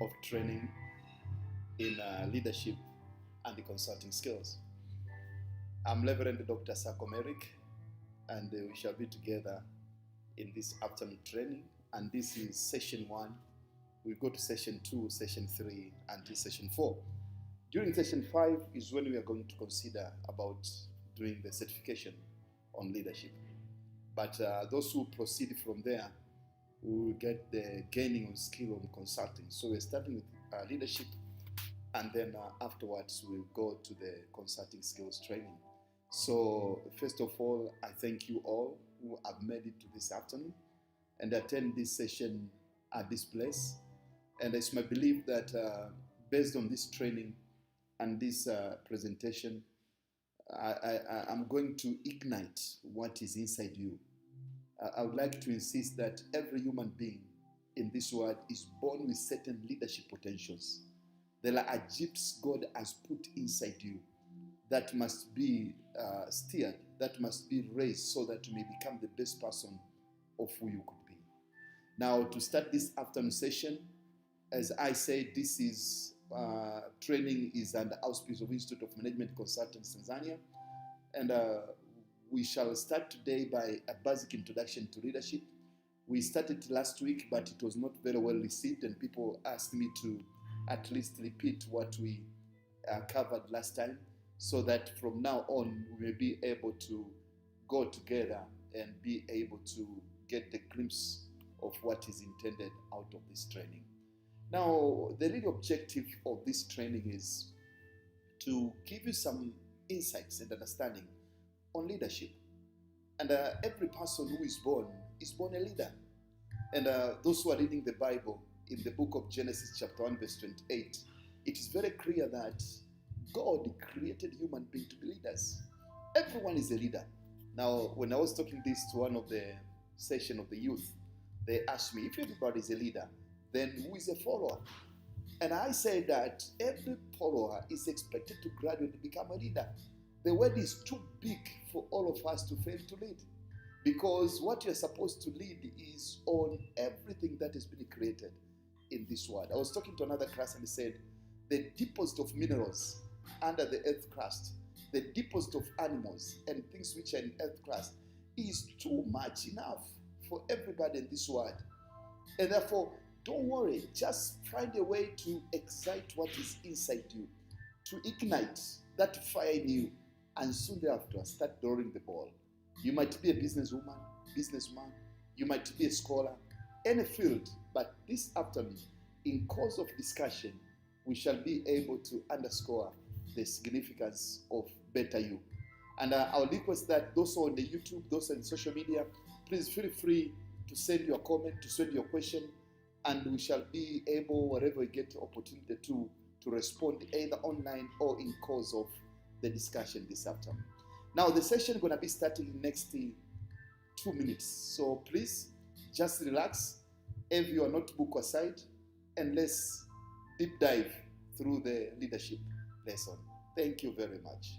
of training in leadership and the consulting skills. I'm Reverend Dr. Sako Merrick, and we shall be together in this afternoon training. And this is session 1. We go to session 2, session 3, until session 4. During session 5 is when we are going to consider about doing the certification on leadership. But those who proceed from there will get the gaining of skill on consulting. So we're starting with leadership, and then afterwards we'll go to the consulting skills training. So first of all, I thank you all who have made it to this afternoon and attend this session at this place. And it's my belief that based on this training and this presentation, I'm going to ignite what is inside you. I would like to insist that every human being in this world is born with certain leadership potentials. There are gifts God has put inside you that must be steered, that must be raised so that you may become the best person of who you could be. Now, to start this afternoon session, as I said, this is training is under auspice of Institute of Management Consultants Tanzania, and we shall start today by a basic introduction to leadership. We started last week, but it was not very well received, and people asked me to at least repeat what we covered last time, so that from now on we may be able to go together and be able to get the glimpse of what is intended out of this training. Now, the real objective of this training is to give you some insights and understanding on leadership. And every person who is born a leader. And those who are reading the Bible, in the book of Genesis chapter 1 verse 28, it is very clear that God created human beings to be leaders. Everyone is a leader. Now, when I was talking this to one of the session of the youth, they asked me, if everybody is a leader, then who is a follower? And I said that every follower is expected to gradually become a leader. The word is too big for all of us to fail to lead, because what you're supposed to lead is on everything that has been created in this world. I was talking to another class and he said, the deposit of minerals under the earth crust, the deposit of animals and things which are in earth crust is too much enough for everybody in this world. And therefore, don't worry, just find a way to excite what is inside you, to ignite that fire in you, and soon thereafter start throwing the ball. You might be a businesswoman, businessman, you might be a scholar, any field, but this afternoon, in course of discussion, we shall be able to underscore the significance of better you. And I'll request that those on the YouTube, those on social media, please feel free to send your comment, to send your question, and we shall be able, wherever we get the opportunity to respond either online or in course of the discussion this afternoon. Now, the session is going to be starting in next 2 minutes. So please, just relax, have your notebook aside, and let's deep dive through the leadership lesson. Thank you very much.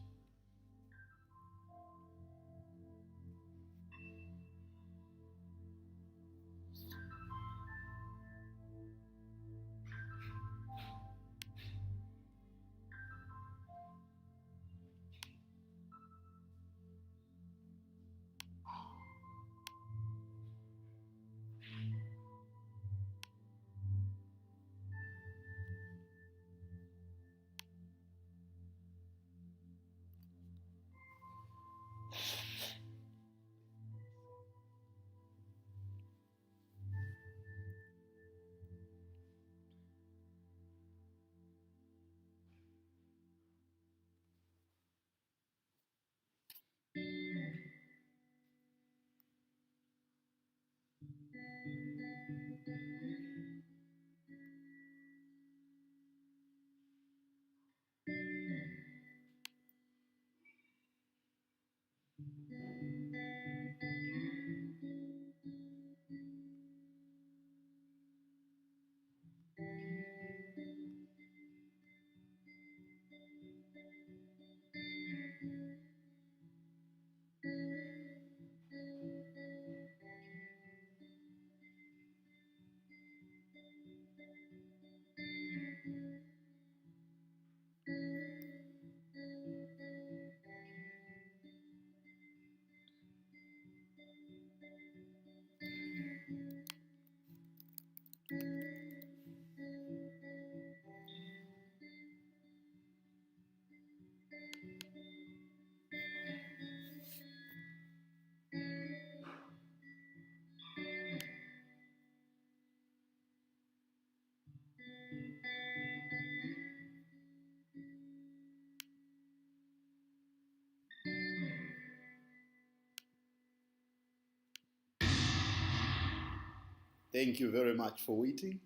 Thank you very much for waiting.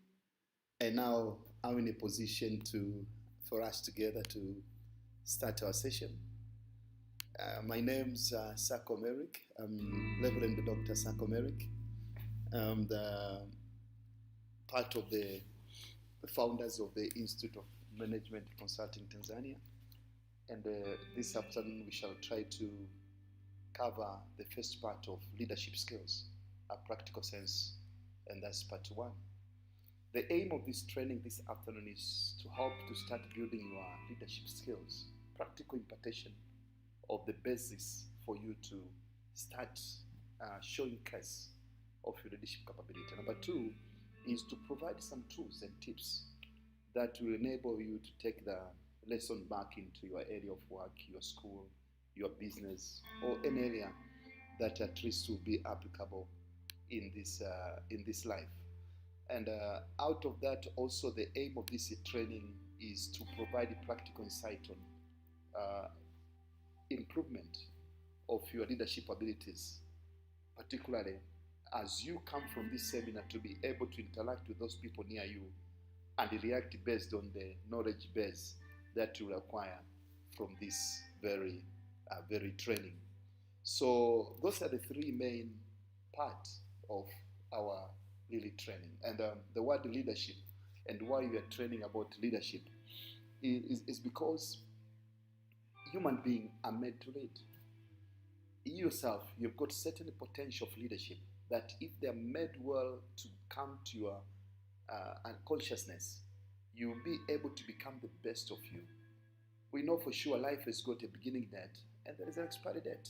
And now I'm in a position for us together to start our session. My name's Sako Merrick. I'm Reverend Dr. Sako Merrick. I'm the part of the founders of the Institute of Management Consulting Tanzania. And this afternoon we shall try to cover the first part of leadership skills, a practical sense, and that's part one. The aim of this training this afternoon is to help to start building your leadership skills, practical impartation of the basis for you to start showing case of your leadership capability. Number two is to provide some tools and tips that will enable you to take the lesson back into your area of work, your school, your business, or any area that at least will be applicable in this life. And out of that, also the aim of this training is to provide practical insight on improvement of your leadership abilities, particularly as you come from this seminar to be able to interact with those people near you and react based on the knowledge base that you acquire from this very training. So those are the three main parts of our really training. And the word leadership and why we are training about leadership is because human beings are made to lead. You yourself, you've got certain potential of leadership that if they're made well to come to your unconsciousness, you'll be able to become the best of you. We know for sure life has got a beginning date and there is an expiry date.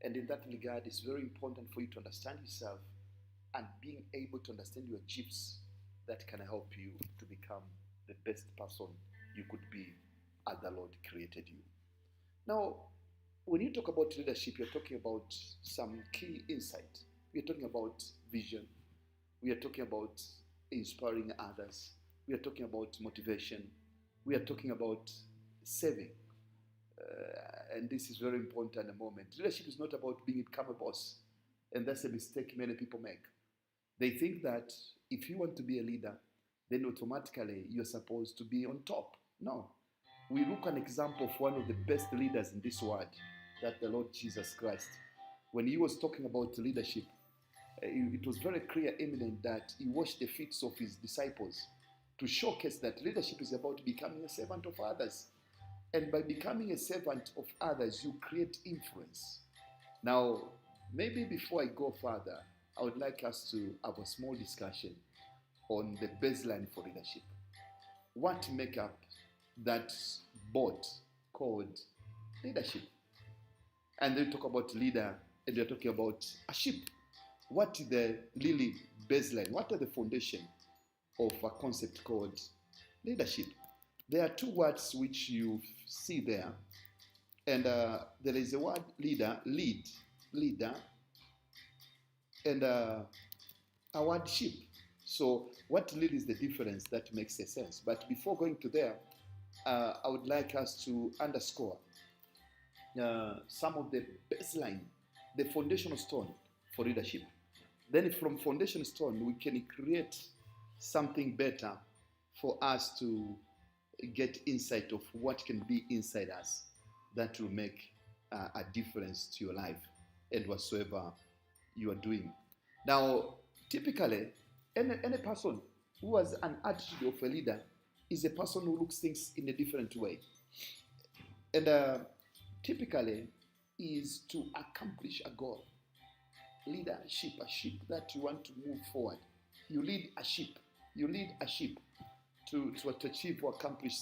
And in that regard, it's very important for you to understand yourself and being able to understand your gifts that can help you to become the best person you could be as the Lord created you. Now, when you talk about leadership, you're talking about some key insight. We're talking about vision. We are talking about inspiring others. We are talking about motivation. We are talking about saving. And this is very important at the moment. Leadership is not about become a boss. And that's a mistake many people make. They think that if you want to be a leader, then automatically you're supposed to be on top. No. We look at an example of one of the best leaders in this world, that the Lord Jesus Christ. When he was talking about leadership, it was very clear, eminent, that he washed the feet of his disciples to showcase that leadership is about becoming a servant of others. And by becoming a servant of others, you create influence. Now, maybe before I go further, I would like us to have a small discussion on the baseline for leadership. What to make up that boat called leadership? And they talk about leader, and they're talking about a ship. What is the really baseline? What are the foundation of a concept called leadership? There are two words which you see there. And there is a word leader, leader, and a word ship. So what lead is the difference that makes a sense. But before going to there, I would like us to underscore some of the baseline, the foundational stone for leadership. Then from foundation stone, we can create something better for us to get insight of what can be inside us that will make a difference to your life and whatsoever you are doing. Now, typically, any person who has an attitude of a leader is a person who looks things in a different way. And typically is to accomplish a goal. Leadership, a ship that you want to move forward. You lead a ship. You lead a ship to achieve or accomplish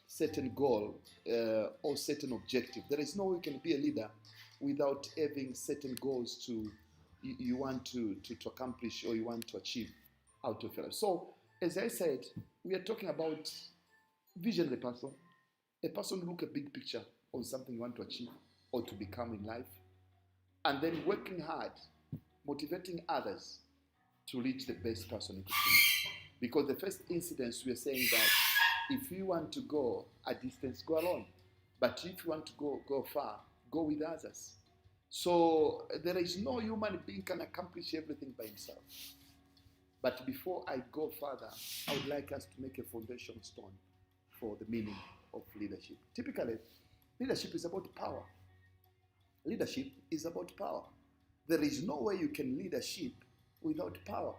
certain goal or certain objective. There is no way you can be a leader without having certain goals you want to accomplish or you want to achieve out of your life. So, as I said, we are talking about visionary person, a person who look a big picture on something you want to achieve or to become in life, and then working hard, motivating others to reach the best person you could be. Because the first incidents we are saying that if you want to go a distance, go alone. But if you want to go far, go with others. So there is no human being can accomplish everything by himself. But before I go further, I would like us to make a foundation stone for the meaning of leadership. Typically, leadership is about power. Leadership is about power. There is no way you can lead a sheep without power.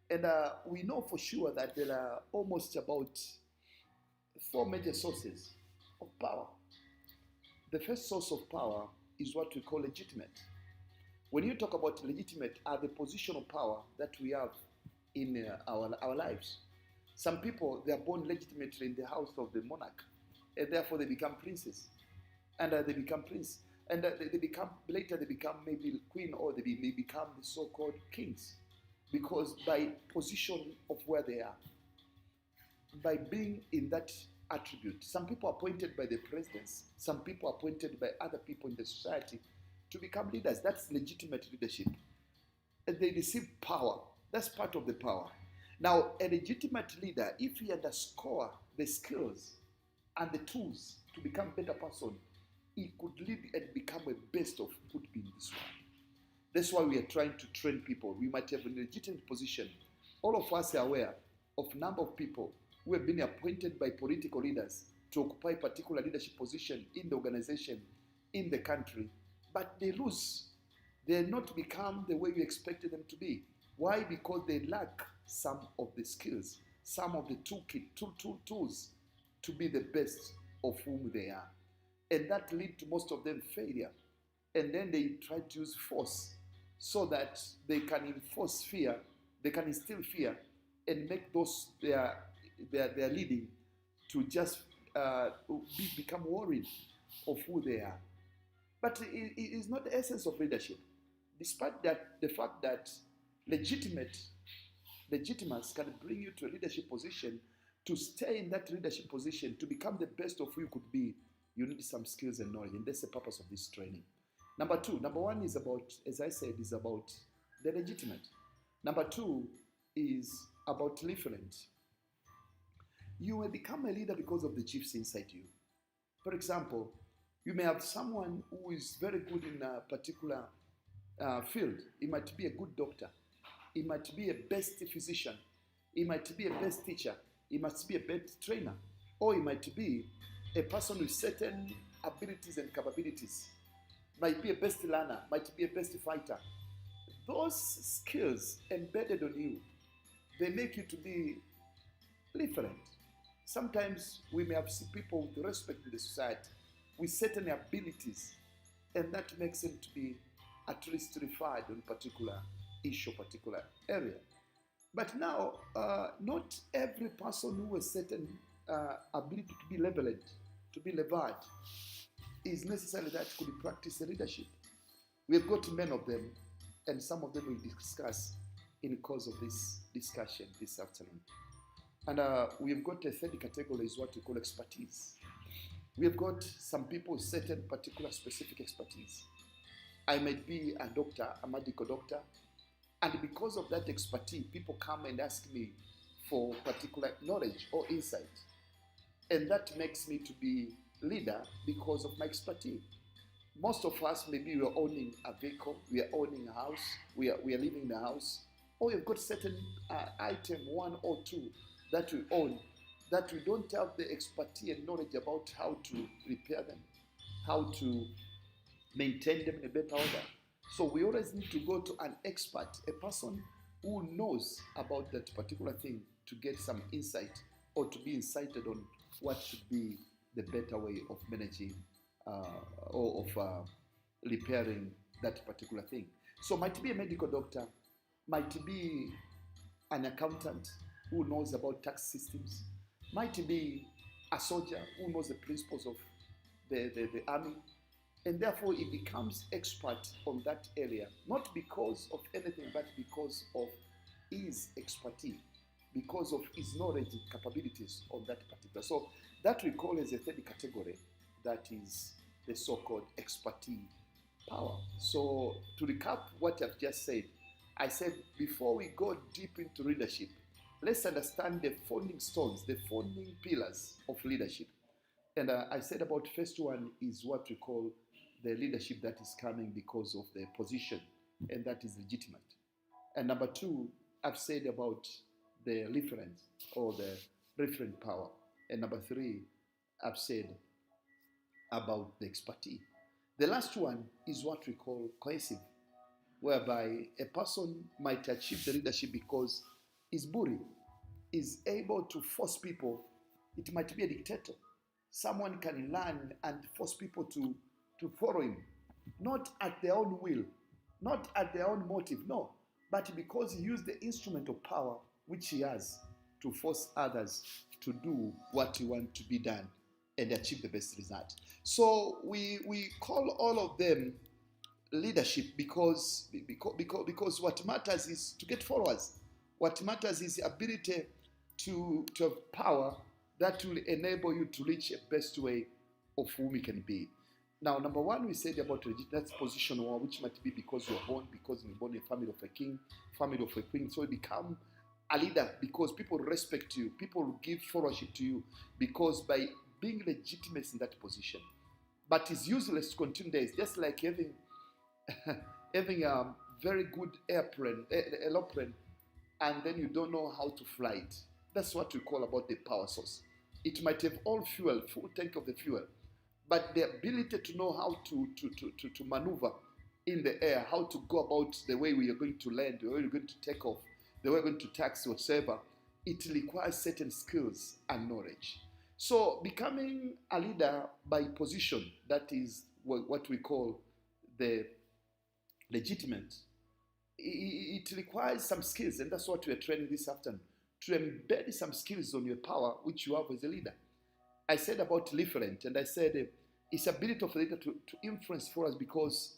And we know for sure that there are almost about 4 major sources of power. The first source of power is what we call legitimate. When you talk about legitimate, are the positional power that we have in our lives. Some people, they are born legitimately in the house of the monarch, and therefore they become princes, and they become prince, and they become later they become maybe queen, or they may become the so-called kings, because by position of where they are, by being in that attribute. Some people are appointed by the presidents, some people are appointed by other people in the society to become leaders. That's legitimate leadership. And they receive power. That's part of the power. Now, a legitimate leader, if he underscore the skills and the tools to become a better person, he could lead and become a best of good in this world. That's why we are trying to train people. We might have a legitimate position. All of us are aware of a number of people who have been appointed by political leaders to occupy particular leadership position in the organization, in the country, but they lose. They not become the way you expected them to be. Why? Because they lack some of the skills, some of the tools to be the best of whom they are. And that leads to most of them failure. And then they try to use force so that they can enforce fear, they can instill fear and make those they are leading to just become worried of who they are. But it is not the essence of leadership. Despite that, the fact that legitimacy can bring you to a leadership position, to stay in that leadership position, to become the best of who you could be, you need some skills and knowledge, and that's the purpose of this training. Number one is about, as I said, is about the legitimate. Number 2 is about referent. You will become a leader because of the gifts inside you. For example, you may have someone who is very good in a particular field. He might be a good doctor. He might be a best physician. He might be a best teacher. He must be a best trainer. Or he might be a person with certain abilities and capabilities. Might be a best learner. Might be a best fighter. Those skills embedded on you, they make you to be different. Sometimes we may have seen people with respect in the society with certain abilities, and that makes them to be at least referred on particular issue, particular area. But now, not every person who has certain ability to be leveled, to be levered, is necessarily that could practice leadership. We have got many of them, and some of them we'll discuss in the course of this discussion this afternoon. And we've got a third category, is what we call expertise. We have got some people with certain particular specific expertise. I might be a doctor, a medical doctor, and because of that expertise, people come and ask me for particular knowledge or insight. And that makes me to be leader because of my expertise. Most of us, maybe we are owning a vehicle, we are owning a house, we are living in a house, or we've got certain item, 1 or 2, that we own, that we don't have the expertise and knowledge about how to repair them, how to maintain them in a better order. So we always need to go to an expert, a person who knows about that particular thing, to get some insight or to be incited on what should be the better way of managing or of repairing that particular thing. So might be a medical doctor, might be an accountant who knows about tax systems, might be a soldier who knows the principles of the army, and therefore he becomes expert on that area, not because of anything, but because of his expertise, because of his knowledge and capabilities on that particular. So that we call as a third category, that is the so-called expertise power. So to recap what I've just said, I said before we go deep into leadership, let's understand the founding stones, the founding pillars of leadership. And I said about first one is what we call the leadership that is coming because of the position, and that is legitimate. And number 2 I've said about the reference or the referent power. And number 3, I've said about the expertise. The last one is what we call cohesive, whereby a person might achieve the leadership because his body is able to force people. It might be a dictator. Someone can learn and force people to follow him, not at their own will, not at their own motive, no, but because he used the instrument of power which he has to force others to do what he wants to be done and achieve the best result. So we call all of them leadership because what matters is to get followers. What matters is the ability to have power that will enable you to reach a best way of whom you can be. Now, number 1, we said about that's position 1, which might be because you're born in a family of a king, family of a queen. So you become a leader because people respect you, people give followership to you because by being legitimate in that position. But it's useless to continue there. It's just like having a very good airplane, and then you don't know how to fly it. That's what we call about the power source. It might have all fuel, full tank of the fuel, but the ability to know how to maneuver in the air, how to go about the way we are going to land, the way we're going to take off, the way we're going to taxi, whatsoever, it requires certain skills and knowledge. So becoming a leader by position, that is what we call the legitimate, it requires some skills, and that's what we are training this afternoon, to embed some skills on your power which you have as a leader. I said about referent, and I said it's ability of a leader to influence for us because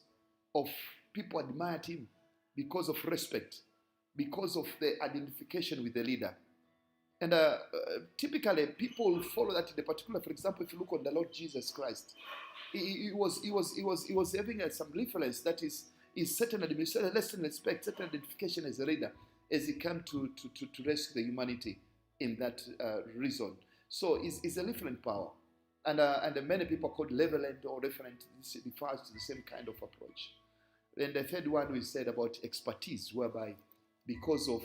of people admire him, because of respect, because of the identification with the leader. And typically, people follow that in a particular. For example, if you look on the Lord Jesus Christ, he was having some reference, that is certain administration, certain respect, certain identification as a leader, as he came to rescue the humanity in that reason. So it's a different power, and many people call levelent or referent. This refers to the same kind of approach. And the third one we said about expertise, whereby because of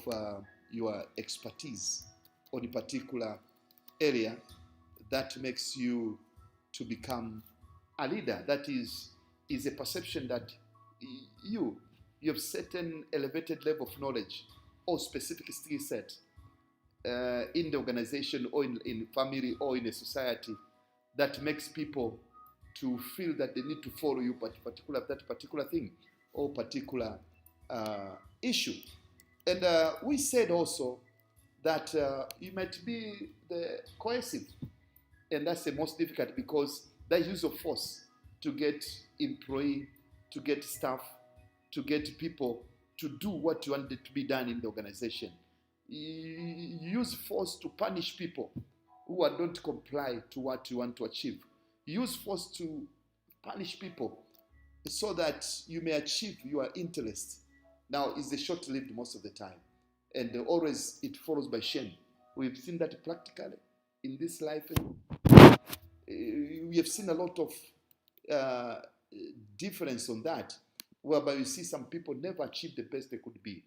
your expertise on a particular area, that makes you to become a leader. That is a perception that you have certain elevated level of knowledge or specific skill set in the organization or in family or in a society that makes people to feel that they need to follow you that particular thing or particular issue. And we said also that you might be the cohesive, and that's the most difficult because that use of force to get employee, to get staff, to get people to do what you wanted to be done in the organization. You use force to punish people who don't comply to what you want to achieve. Use force to punish people so that you may achieve your interest. Now, it's the short-lived most of the time. And always it follows by shame. We've seen that practically in this life. We have seen a lot of difference on that, whereby we see some people never achieve the best they could be.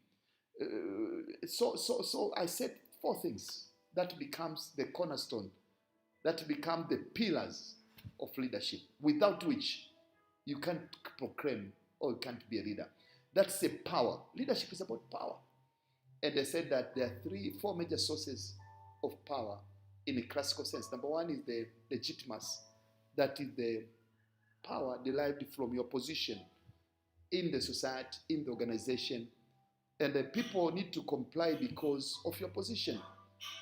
So I said 4 things that becomes the cornerstone, that become the pillars of leadership, without which you can't proclaim or you can't be a leader. That's the power. Leadership is about power. And they said that there are 4 major sources of power in a classical sense. Number 1 is the legitimacy. That is the power derived from your position in the society, in the organization. And the people need to comply because of your position.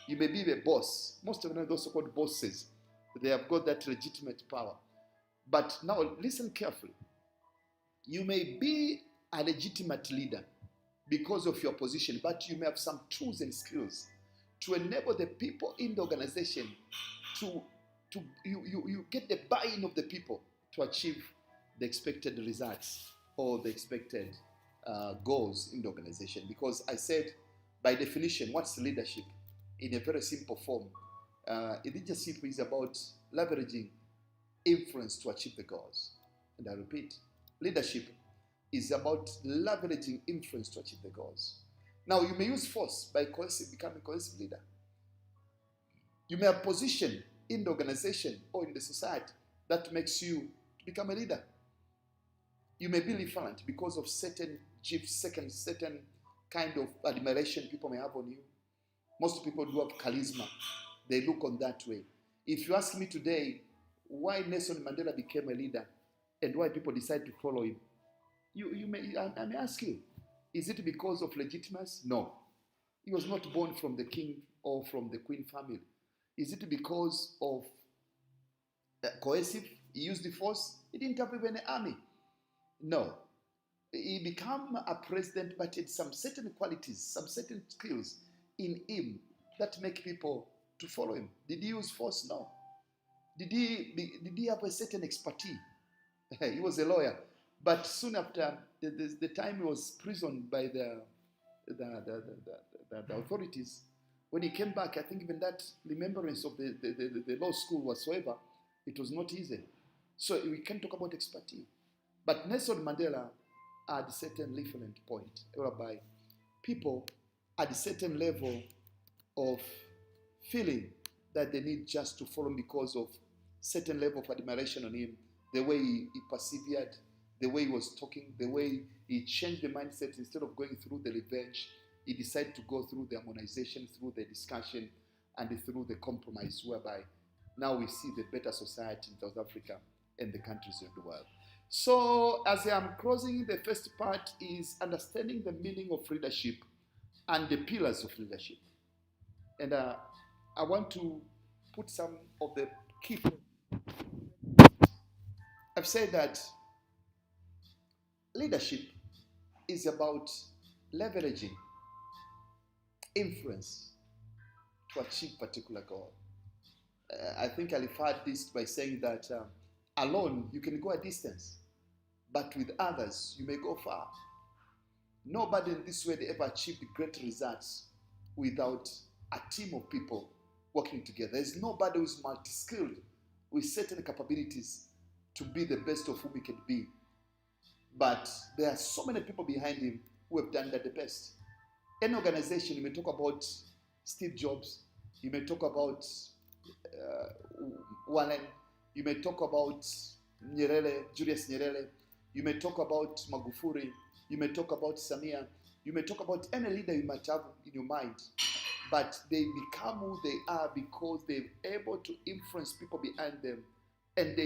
You may be the boss. Most of them are also called bosses. They have got that legitimate power. But now listen carefully. You may be a legitimate leader because of your position, but you may have some tools and skills to enable the people in the organization to you get the buy-in of the people to achieve the expected results or the expected goals in the organization. Because I said, by definition, what's leadership? In a very simple form, leadership is about leveraging influence to achieve the goals. And I repeat, leadership is about leveraging influence to achieve the goals. Now, you may use force by becoming a cohesive leader. You may have position in the organization or in the society that makes you to become a leader. You may be different because of certain gifts, certain kind of admiration people may have on you. Most people do have charisma. They look on that way. If you ask me today why Nelson Mandela became a leader and why people decide to follow him, I may ask you, is it because of legitimacy? No. He was not born from the king or from the queen family. Is it because of cohesive? He used the force? He didn't have even an army. No. He became a president, but he had some certain qualities, some certain skills in him that make people to follow him. Did he use force? No. Did he have a certain expertise? He was a lawyer. But soon after the time he was imprisoned by the authorities, when he came back, I think even that remembrance of the law school whatsoever, it was not easy. So we can talk about expertise. But Nelson Mandela had a certain different point whereby people at a certain level of feeling that they need just to follow him because of certain level of admiration on him, the way he persevered, the way he was talking, the way he changed the mindset. Instead of going through the revenge, he decided to go through the harmonization, through the discussion, and through the compromise, whereby now we see the better society in South Africa and the countries of the world. So as I am closing, the first part is understanding the meaning of leadership and the pillars of leadership. And I want to put some of the key points. I've said that leadership is about leveraging influence to achieve particular goal. I think I referred this by saying that alone you can go a distance, but with others you may go far. Nobody in this way ever achieved great results without a team of people working together. There's nobody who's multi-skilled with certain capabilities to be the best of whom he can be. But there are so many people behind him who have done that the best. Any organization, you may talk about Steve Jobs, you may talk about Warren, you may talk about Julius Nyerere, you may talk about Magufuli, you may talk about Samia, you may talk about any leader you might have in your mind, but they become who they are because they're able to influence people behind them, and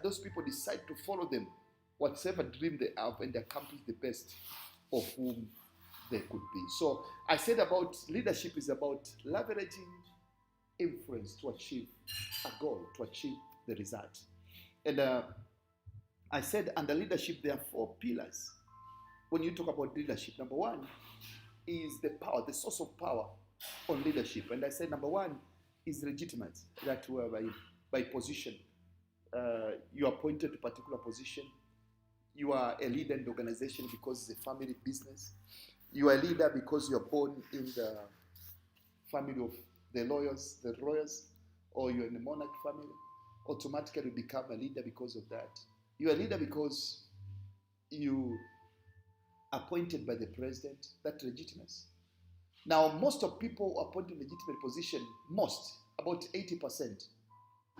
those people decide to follow them, whatever dream they have, and they accomplish the best of whom they could be. So I said about leadership is about leveraging influence to achieve a goal, to achieve the result. And I said under leadership there are 4 pillars. When you talk about leadership, number 1 is the power, the source of power on leadership. And I said number 1 is legitimate, that by position. You are appointed to a particular position. You are a leader in the organization because it's a family business. You are a leader because you are born in the family of the lawyers, or you're in the monarch family. Automatically you become a leader because of that. You are a leader because you are appointed by the president. That's legitimacy. Now, most of people appointed in legitimate position, about 80%,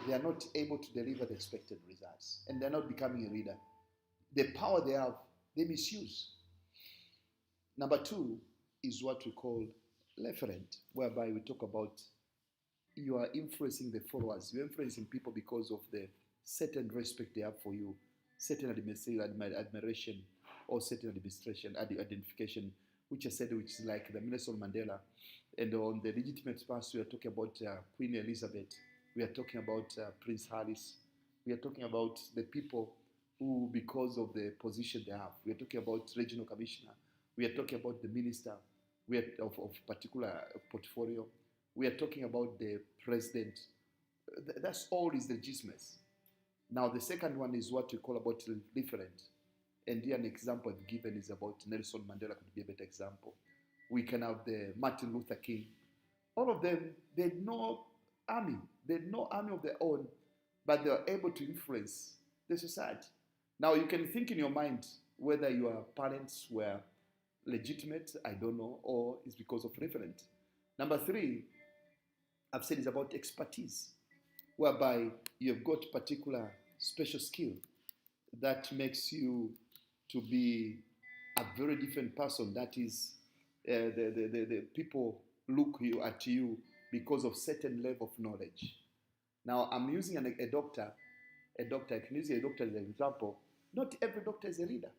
they are not able to deliver the expected results, and they're not becoming a leader. The power they have, they misuse. Number 2 is what we call referent, whereby we talk about you are influencing the followers. You're influencing people because of the certain respect they have for you, certain admiration, or certain identification, which I said, which is like the Nelson Mandela. And on the legitimate part, we are talking about Queen Elizabeth. We are talking about Prince Harris. We are talking about the people who, because of the position they have, we are talking about regional commissioner. We are talking about the minister of particular portfolio. We are talking about the president. That's all is legitimacy. Now, the second one is what we call about different. And here an example I've given is about Nelson Mandela could be a better example. We can have the Martin Luther King. All of them, they had no army. They had no army of their own, but they were able to influence the society. Now, you can think in your mind whether your parents were legitimate, I don't know, or it's because of referent. Number three, I've said is about expertise, whereby you have got particular special skill that makes you to be a very different person. That is, the people look at you because of certain level of knowledge. Now, I'm using a doctor. I can use a doctor as an example. Not every doctor is a leader.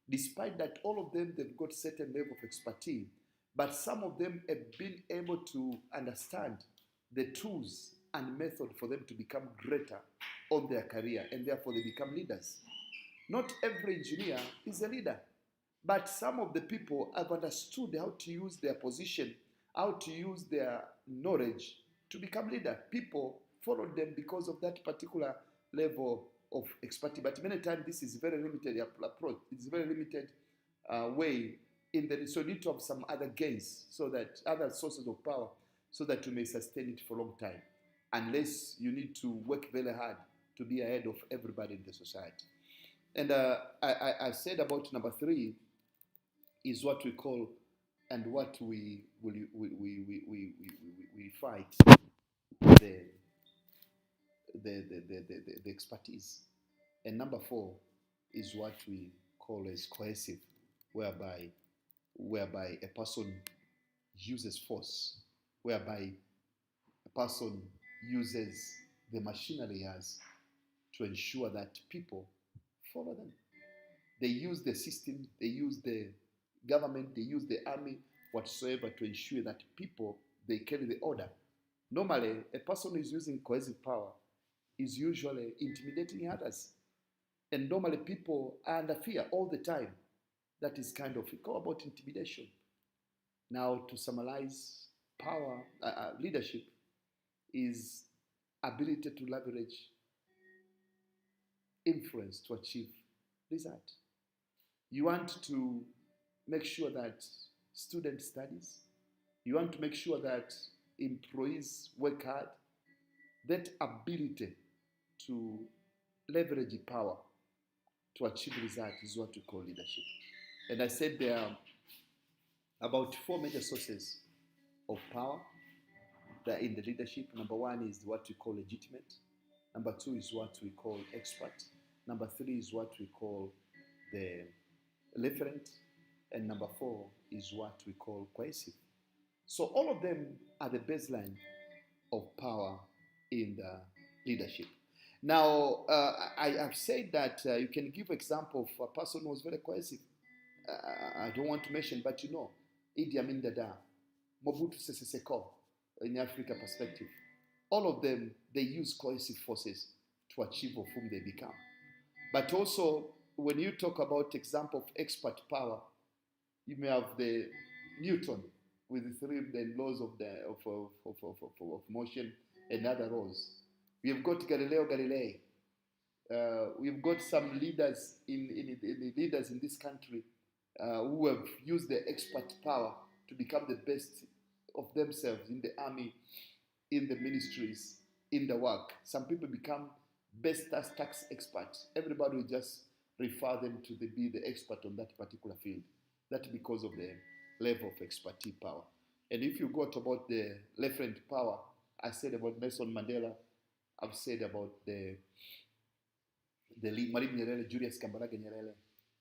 Despite that, all of them, they've got certain level of expertise. But some of them have been able to understand the tools and method for them to become greater on their career, and therefore they become leaders. Not every engineer is a leader, but some of the people have understood how to use their position, how to use their knowledge to become leader. People follow them because of that particular level of expertise. But many times this is very limited approach. It's very limited way in the, so you need to have some other gains, so that other sources of power, so that you may sustain it for a long time, unless you need to work very hard to be ahead of everybody in the society. And I said about number three is what we call, and what we fight, the expertise. And number four is what we call as cohesive, whereby a person uses force, whereby a person uses the machinery he has to ensure that people follow them. They use the system, they use the government, they use the army, whatsoever, to ensure that people, they carry the order. Normally, a person who is using coercive power is usually intimidating others. And normally people are under fear all the time. That is kind of, we call about intimidation. Now, to summarize, power, leadership is ability to leverage influence to achieve result. You want to make sure that student studies. You want to make sure that employees work hard. That ability to leverage power to achieve result is what we call leadership. And I said there are about four major sources of power that are in the leadership. Number one is what we call legitimate. Number two is what we call expert. Number three is what we call the referent. And number four is what we call cohesive. So all of them are the baseline of power in the leadership. Now, I have said that you can give example of a person who was very cohesive. I don't want to mention, but you know, Idi Amin Dada, Mobutu Sese Seko, in Africa perspective. All of them, they use cohesive forces to achieve of whom they become. But also, when you talk about example of expert power, you may have the Newton with the three laws of motion and other laws. We have got Galileo Galilei. We've got some leaders in leaders in this country who have used their expert power to become the best of themselves in the army, in the ministries, in the work. Some people become best as tax experts. Everybody will just refer them to be the expert on that particular field. That's because of the level of expertise power. And if you got about the referent power, I said about Nelson Mandela, I've said about the Mwalimu Nyerere, Julius Kambarage Nyerere,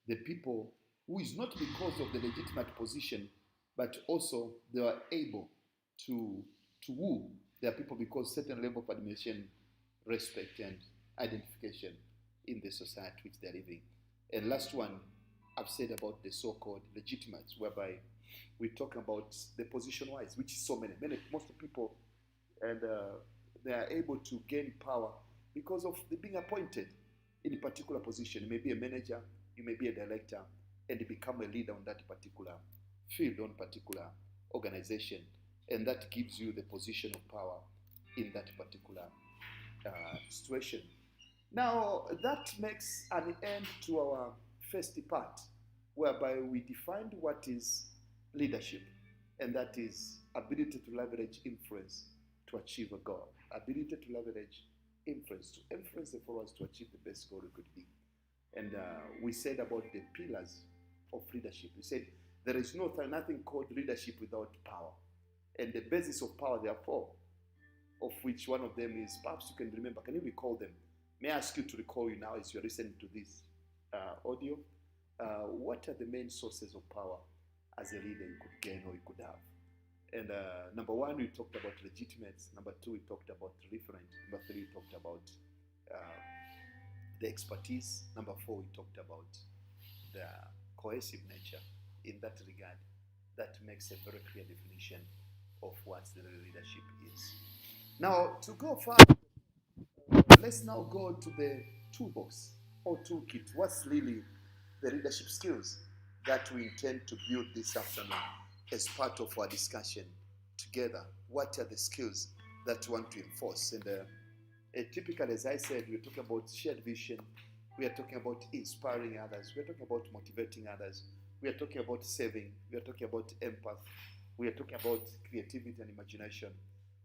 the people who is not because of the legitimate position, but also they are able to woo their people because certain level of admiration, respect, and identification in the society which they're living. And last one, I've said about the so-called legitimate, whereby we talk about the position-wise, which is so many. Most people, and they are able to gain power because of being appointed in a particular position. You may be a manager, you may be a director, and you become a leader on that particular field, on particular organization, and that gives you the position of power in that particular situation. Now, that makes an end to our first part, whereby we defined what is leadership, and that is ability to leverage influence to achieve a goal. Ability to leverage influence, to influence the followers to achieve the best goal it could be. And we said about the pillars of leadership. We said There is nothing called leadership without power. And the basis of power, there are four, of which one of them is, perhaps you can remember, can you recall them? May I ask you to recall you now as you're listening to this audio? What are the main sources of power as a leader you could gain or you could have? And number one, we talked about legitimate. Number two, we talked about referent. Number three, we talked about the expertise. Number four, we talked about the cohesive nature. In that regard, that makes a very clear definition of what the leadership is. Now, to go further, let's now go to the toolbox or toolkit. What's really the leadership skills that we intend to build this afternoon as part of our discussion together? What are the skills that we want to enforce? And typically, as I said, we're talking about shared vision. We are talking about inspiring others. We are talking about motivating others. We are talking about saving. We are talking about empathy. We are talking about creativity and imagination.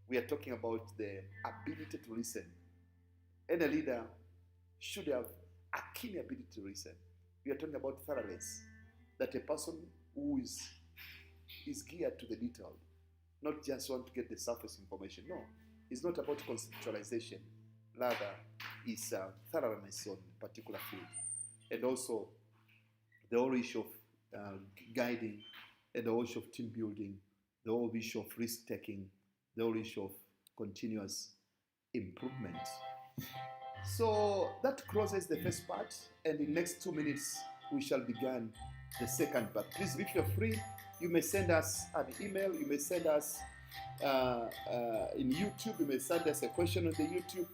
We are talking about the ability to listen. Any leader should have a keen ability to listen. We are talking about thoroughness, that a person who is geared to the detail, not just want to get the surface information. No, it's not about conceptualization. Rather, it's thoroughness on a particular field. And also, the whole issue of guiding, and the whole issue of team building, the whole issue of risk taking, the whole issue of continuous improvement. So that closes the first part, and in the next 2 minutes we shall begin the second part. Please, if you're free, you may send us an email, you may send us in YouTube, you may send us a question on the YouTube,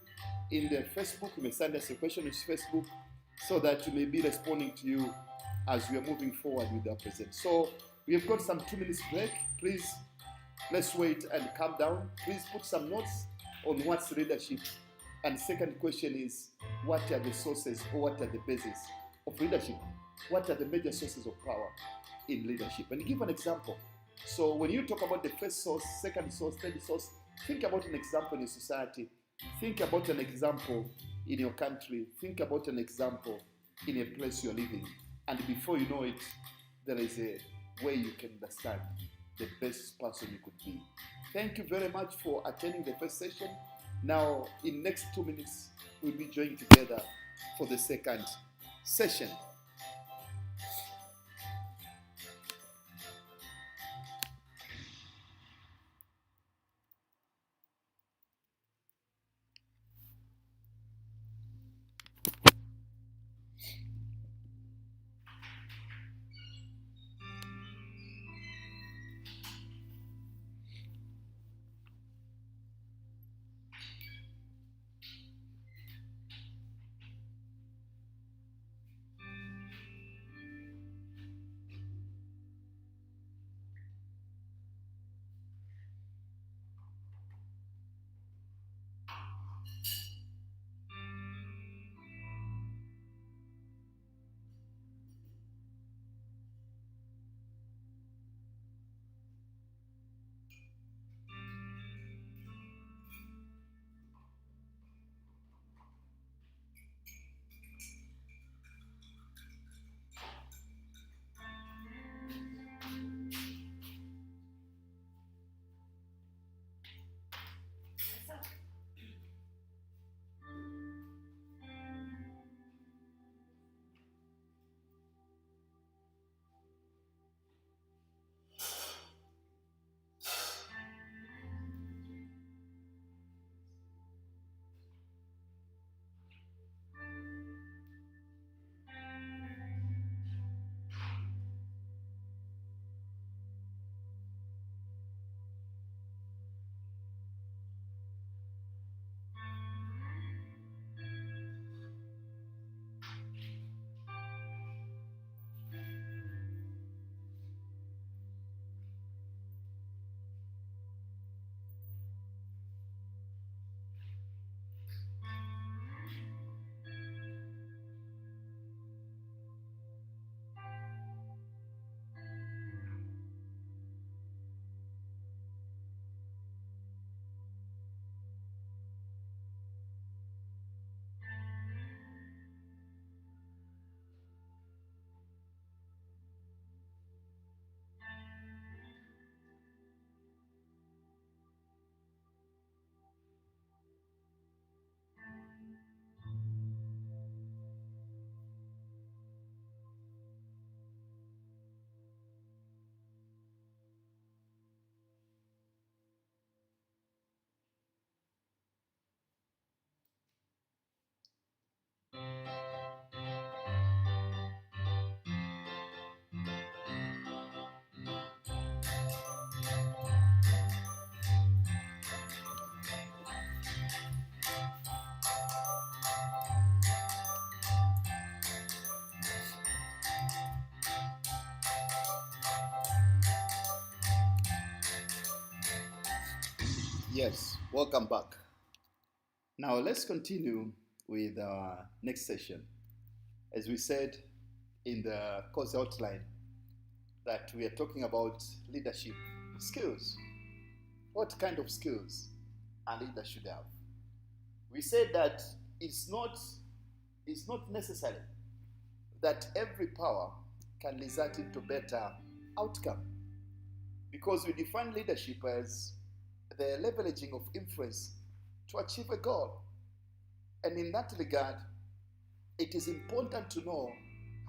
in the Facebook, you may send us a question on Facebook, so that we may be responding to you as we are moving forward with our present. So we have got some 2 minutes break. Please, let's wait and calm down. Please put some notes on what's leadership. And second question is, what are the sources or what are the bases of leadership? What are the major sources of power in leadership? And give an example. So when you talk about the first source, second source, third source, think about an example in your society. Think about an example in your country. Think about an example in a place you're living. And before you know it, there is a way you can understand the best person you could be. Thank you very much for attending the first session. Now, in next 2 minutes, we'll be joining together for the second session. Yes, welcome back. Now let's continue with our next session. As we said in the course outline, that we are talking about leadership skills. What kind of skills a leader should have? We said that it's not, it's not necessary that every power can result into better outcome, because we define leadership as the leveraging of influence to achieve a goal. And in that regard, it is important to know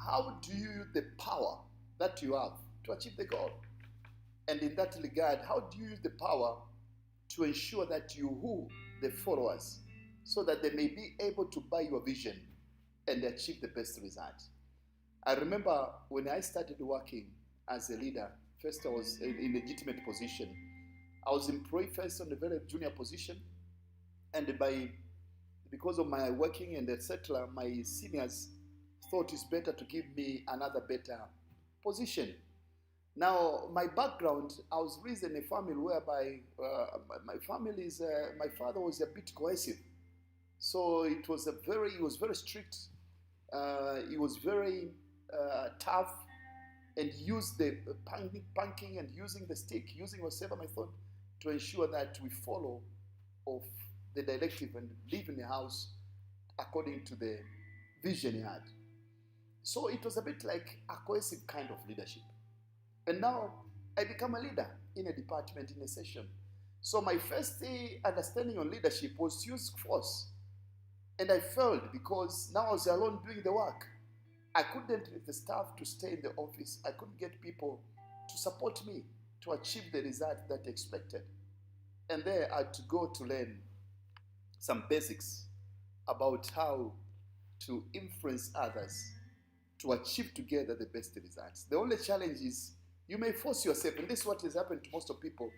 how do you use the power that you have to achieve the goal. And in that regard, how do you use the power to ensure that you woo the followers so that they may be able to buy your vision and achieve the best result. I remember when I started working as a leader, first I was in a legitimate position. I was employed first on a very junior position, and because of my working and etc., my seniors thought it's better to give me another better position. Now, my background, I was raised in a family whereby my family is, my father was a bit cohesive. So he was very strict. He was very tough, and used the punking and using the stick, using whatever method to ensure that we follow of the directive and live in the house according to the vision he had. So it was a bit like a cohesive kind of leadership. And now I become a leader in a department, in a session. So my first understanding on leadership was to use force. And I failed because now I was alone doing the work. I couldn't get the staff to stay in the office. I couldn't get people to support me to achieve the result that I expected. And there I had to go to learn some basics about how to influence others to achieve together the best results. The only challenge is you may force yourself, and this is what has happened to most of people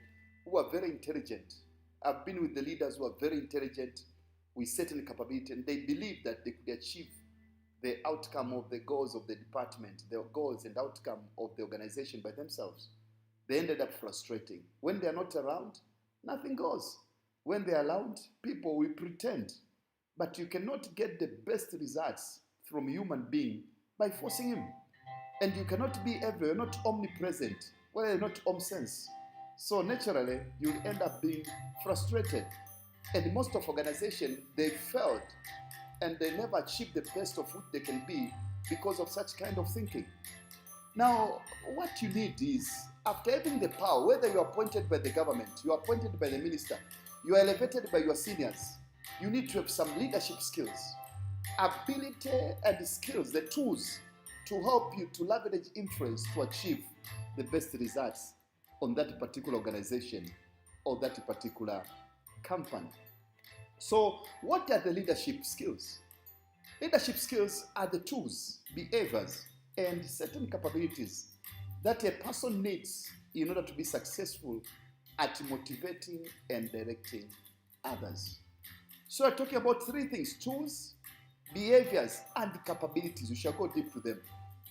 who are very intelligent. I've been with the leaders who are very intelligent with certain capability, and they believe that they could achieve the outcome of the goals of the department, the goals and outcome of the organization by themselves. They ended up frustrating. When they are not around, nothing goes. When they are around, people will pretend. But you cannot get the best results from a human being by forcing him. And you cannot be everywhere, you're not omnipresent, well, you're not omsense. So naturally, you'll end up being frustrated. And most of organizations, they failed and they never achieved the best of what they can be because of such kind of thinking. Now, what you need is, after having the power, whether you are appointed by the government, you are appointed by the minister, you are elevated by your seniors, you need to have some leadership skills, ability and skills, the tools to help you to leverage influence to achieve the best results on that particular organization or that particular company. So what are the leadership skills? Leadership skills are the tools, behaviors, and certain capabilities that a person needs in order to be successful at motivating and directing others. So we're talking about three things: tools, behaviors, and capabilities. We shall go deep to them.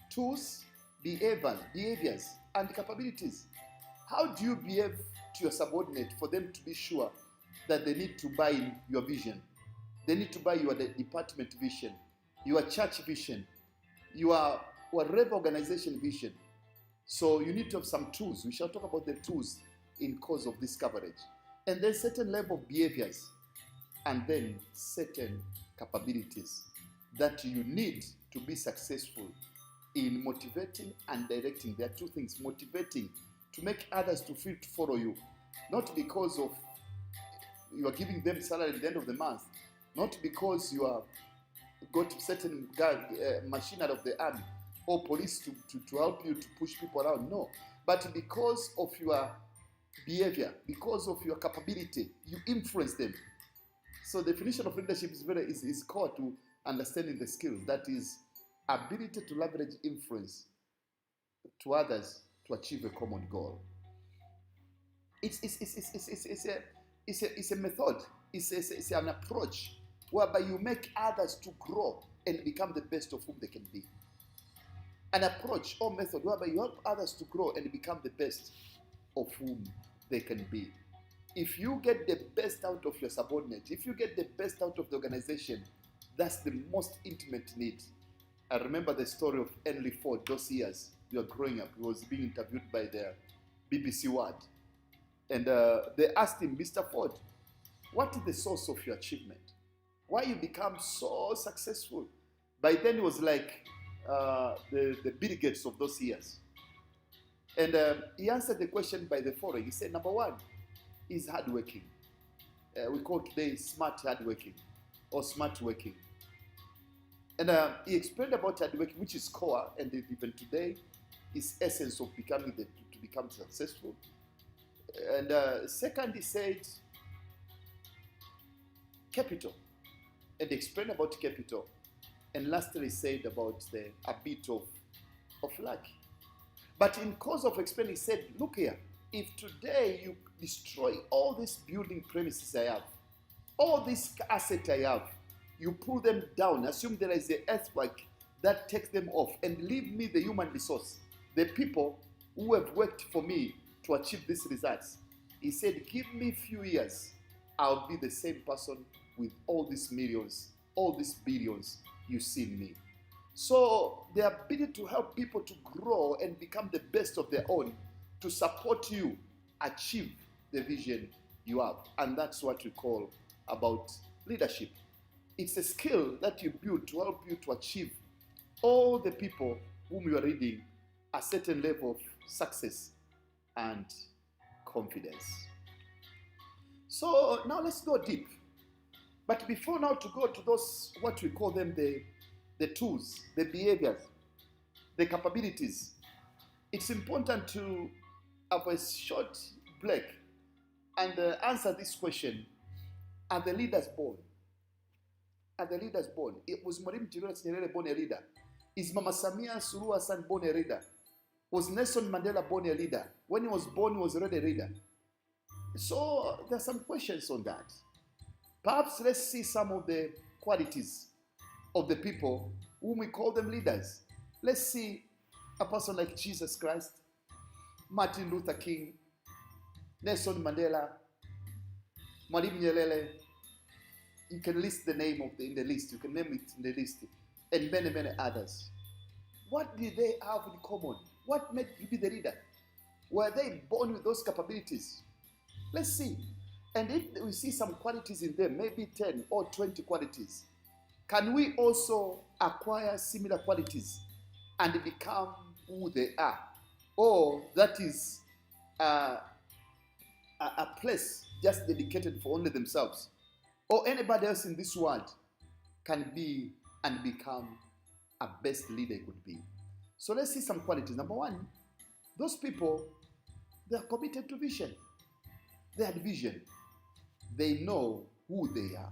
Tools, behaviors, and capabilities. How do you behave to your subordinate for them to be sure that they need to buy your vision? They need to buy your department vision, your church vision, your whatever organization vision. So you need to have some tools. We shall talk about the tools in course of this coverage. And then certain level of behaviors, and then certain capabilities that you need to be successful in motivating and directing. There are two things: motivating, to make others to feel to follow you, not because of you are giving them salary at the end of the month, not because you are got certain machinery of the army or police to help you to push people around. No, but because of your behavior, because of your capability, you influence them. So the definition of leadership is core to understanding the skills. That is, ability to leverage influence to others to achieve a common goal. It's a method. It's an approach whereby you make others to grow and become the best of whom they can be. An approach or method whereby you help others to grow and become the best of whom they can be. If you get the best out of your subordinate, if you get the best out of the organization, that's the most intimate need. I remember the story of Henry Ford those years we were growing up. He was being interviewed by the BBC World. And they asked him, Mr. Ford, what is the source of your achievement? Why you become so successful? By then, it was like the Bill Gates of those years. And he answered the question by the following. He said, number one is hardworking. We call today smart hardworking or smart working. And he explained about hardworking, which is core, and even today is essence of becoming to become successful. And second, he said capital, and he explained about capital. And lastly, he said about a bit of luck. But in course of explaining, he said, look here, if today you destroy all these building premises I have, all this asset I have, you pull them down, assume there is an earthquake that takes them off, and leave me the human resource, the people who have worked for me to achieve these results. He said, give me a few years, I'll be the same person with all these millions, all these billions you see in me. So the ability to help people to grow and become the best of their own, to support you achieve the vision you have. And that's what we call about leadership. It's a skill that you build to help you to achieve all the people whom you are leading a certain level of success and confidence. So now let's go deep. But before now to go to those, what we call them the tools, the behaviors, the capabilities, it's important to have a short break and answer this question. Are the leaders born? Are the leaders born? It was Mwalimu Julius Nyerere born a leader? Is Mama Samia Suluhu Hassan born a leader? Was Nelson Mandela born a leader? When he was born, he was already a leader. So there are some questions on that. Perhaps let's see some of the qualities of the people whom we call them leaders. Let's see a person like Jesus Christ, Martin Luther King, Nelson Mandela, Mwalimu Nyerere. You can list the name in the list. You can name it in the list. And many, many others. What did they have in common? What made you be the leader? Were they born with those capabilities? Let's see. And if we see some qualities in them, maybe 10 or 20 qualities, can we also acquire similar qualities and become who they are? Or that is a place just dedicated for only themselves? Or anybody else in this world can be and become a best leader could be? So let's see some qualities. Number one, those people, they are committed to vision. They had vision. They know who they are.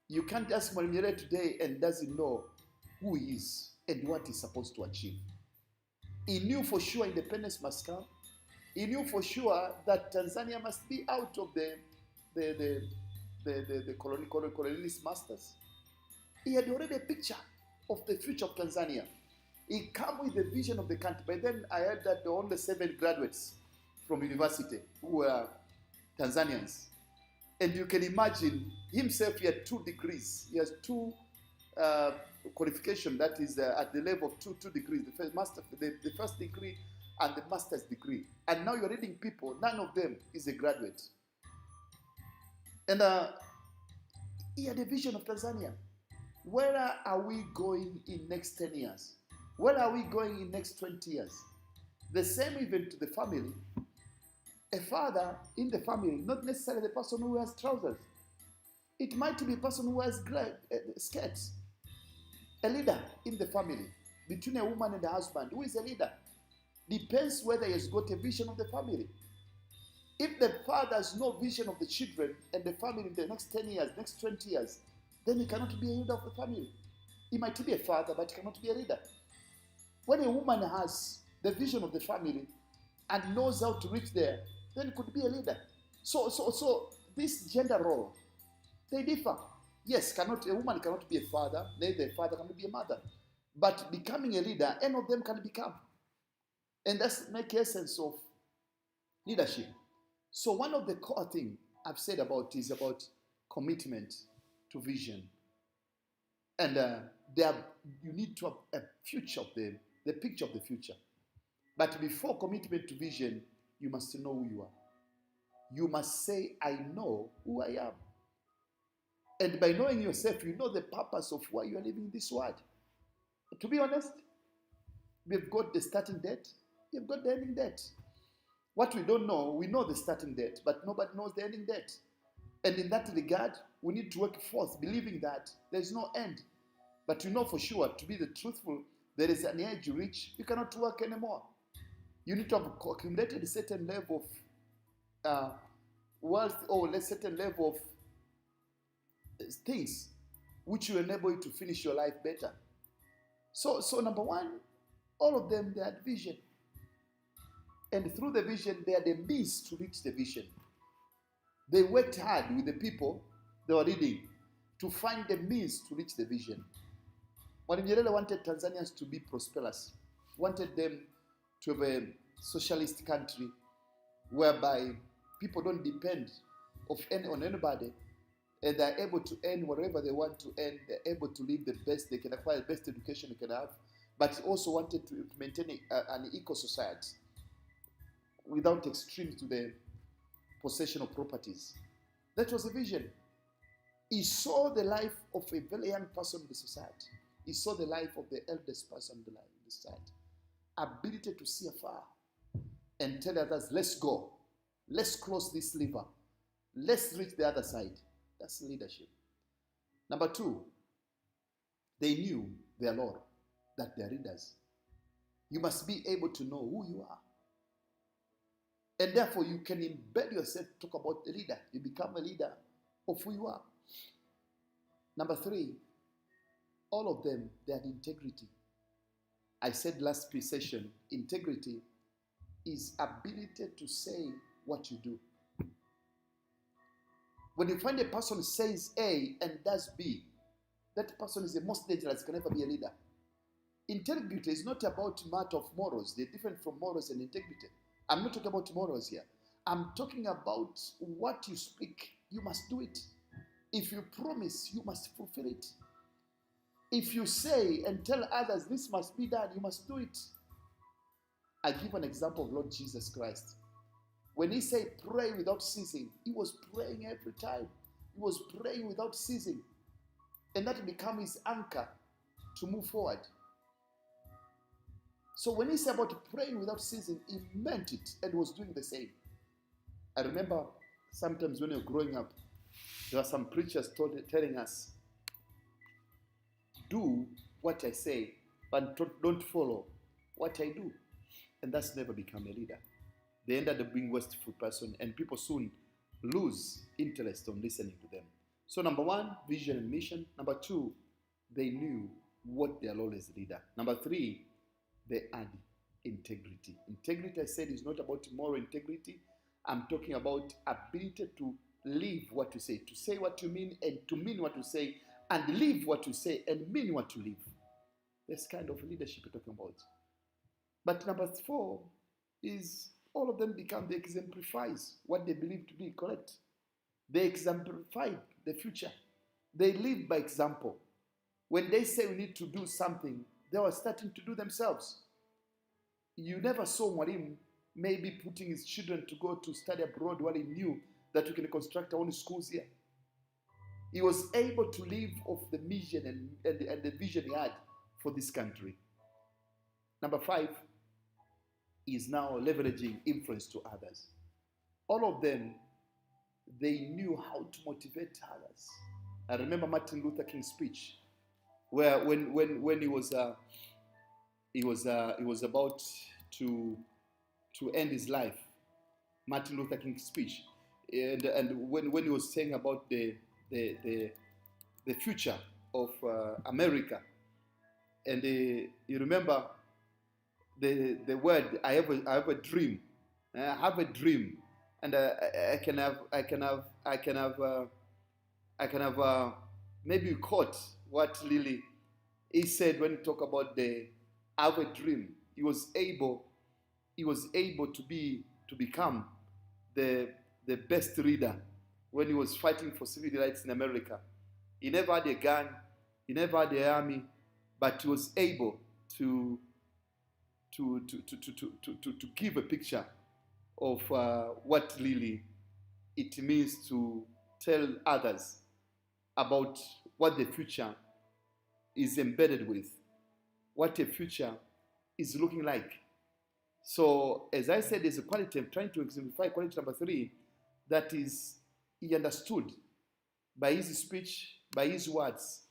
You can't ask Mwalimu Nyerere today and doesn't know who he is and what he's supposed to achieve. He knew for sure independence must come. He knew for sure that Tanzania must be out of the colonialist masters. He had already a picture of the future of Tanzania. He came with the vision of the country. By then, I heard that there were only 7 graduates from university who were Tanzanians. And you can imagine himself, he had 2 degrees. He has 2 qualifications, that is at the level of 2 degrees, the first degree and the master's degree. And now you're reading people, none of them is a graduate. And he had a vision of Tanzania. Where are we going in next 10 years? Where are we going in next 20 years? The same even to the family. A father in the family, not necessarily the person who has trousers. It might be a person who has skirts. A leader in the family, between a woman and a husband, who is a leader? Depends whether he has got a vision of the family. If the father has no vision of the children and the family in the next 10 years, next 20 years, then he cannot be a leader of the family. He might be a father, but he cannot be a leader. When a woman has the vision of the family and knows how to reach there, then it could be a leader. So this gender role, they differ. Yes, a woman cannot be a father, neither a father cannot be a mother. But becoming a leader, any of them can become. And that's the essence of leadership. So one of the core things I've said about is about commitment to vision. And you need to have a future of the picture of the future. But before commitment to vision, you must know who you are. You must say, I know who I am. And by knowing yourself, you know the purpose of why you are living this world. To be honest, we've got the starting date, we've got the ending date. What we don't know, we know the starting date, but nobody knows the ending date. And in that regard, we need to work forth, believing that there's no end. But you know for sure, to be the truthful, there is an age you reach, you cannot work anymore. You need to have accumulated a certain level of wealth or a certain level of things which will enable you to finish your life better. So number one, all of them, they had vision. And through the vision, they had a means to reach the vision. They worked hard with the people they were leading to find the means to reach the vision. Mwalimu Nyerere wanted Tanzanians to be prosperous, wanted them to have a socialist country whereby people don't depend on anybody, and they're able to earn whatever they want to earn. They're able to live the best they can, acquire the best education they can have. But he also wanted to maintain an eco-society without extremes to the possession of properties. That was a vision. He saw the life of a very young person in the society. He saw the life of the eldest person in the society. Ability to see afar and tell others, let's go. Let's cross this river. Let's reach the other side. That's leadership. Number two, they knew their Lord, that they're leaders. You must be able to know who you are. And therefore, you can embed yourself, talk about the leader. You become a leader of who you are. Number three, all of them, they had integrity. I said last session, integrity is ability to say what you do. When you find a person who says A and does B, that person is the most dangerous, can never be a leader. Integrity is not about matter of morals. They're different from morals and integrity. I'm not talking about morals here. I'm talking about what you speak. You must do it. If you promise, you must fulfill it. If you say and tell others this must be done, you must do it. I give an example of Lord Jesus Christ. When he said pray without ceasing, he was praying every time. He was praying without ceasing. And that became his anchor to move forward. So when he said about praying without ceasing, he meant it and was doing the same. I remember sometimes when we were growing up, there were some preachers telling us, do what I say, but don't follow what I do. And that's never become a leader. They ended up being a wasteful person, and people soon lose interest on listening to them. So number one, vision and mission. Number two, they knew what their role as leader. Number three, they had integrity. Integrity, I said, is not about moral integrity. I'm talking about ability to live what you say what you mean, and to mean what you say, and live what you say, and mean what you live. That's kind of leadership we're talking about. But number four is all of them become the exemplifies what they believe to be correct. They exemplify the future. They live by example. When they say we need to do something, they were starting to do themselves. You never saw Mwalimu maybe putting his children to go to study abroad while he knew that we can construct our own schools here. He was able to live off the mission and the vision he had for this country. Number five is now leveraging influence to others. All of them, they knew how to motivate others. I remember Martin Luther King's speech, where when he was about to end his life. Martin Luther King's speech, and when he was saying about the future of America, and you remember the word I have a dream. I have a dream, and I can have maybe you caught what Lily he said when he talked about the I have a dream. He was able to become the the best reader when he was fighting for civil rights in America. He never had a gun, he never had an army, but he was able to give a picture of what really it means to tell others about what the future is embedded with, what a future is looking like. So, as I said, there's a quality, I'm trying to exemplify quality number 3, that is, he understood by his speech, by his words,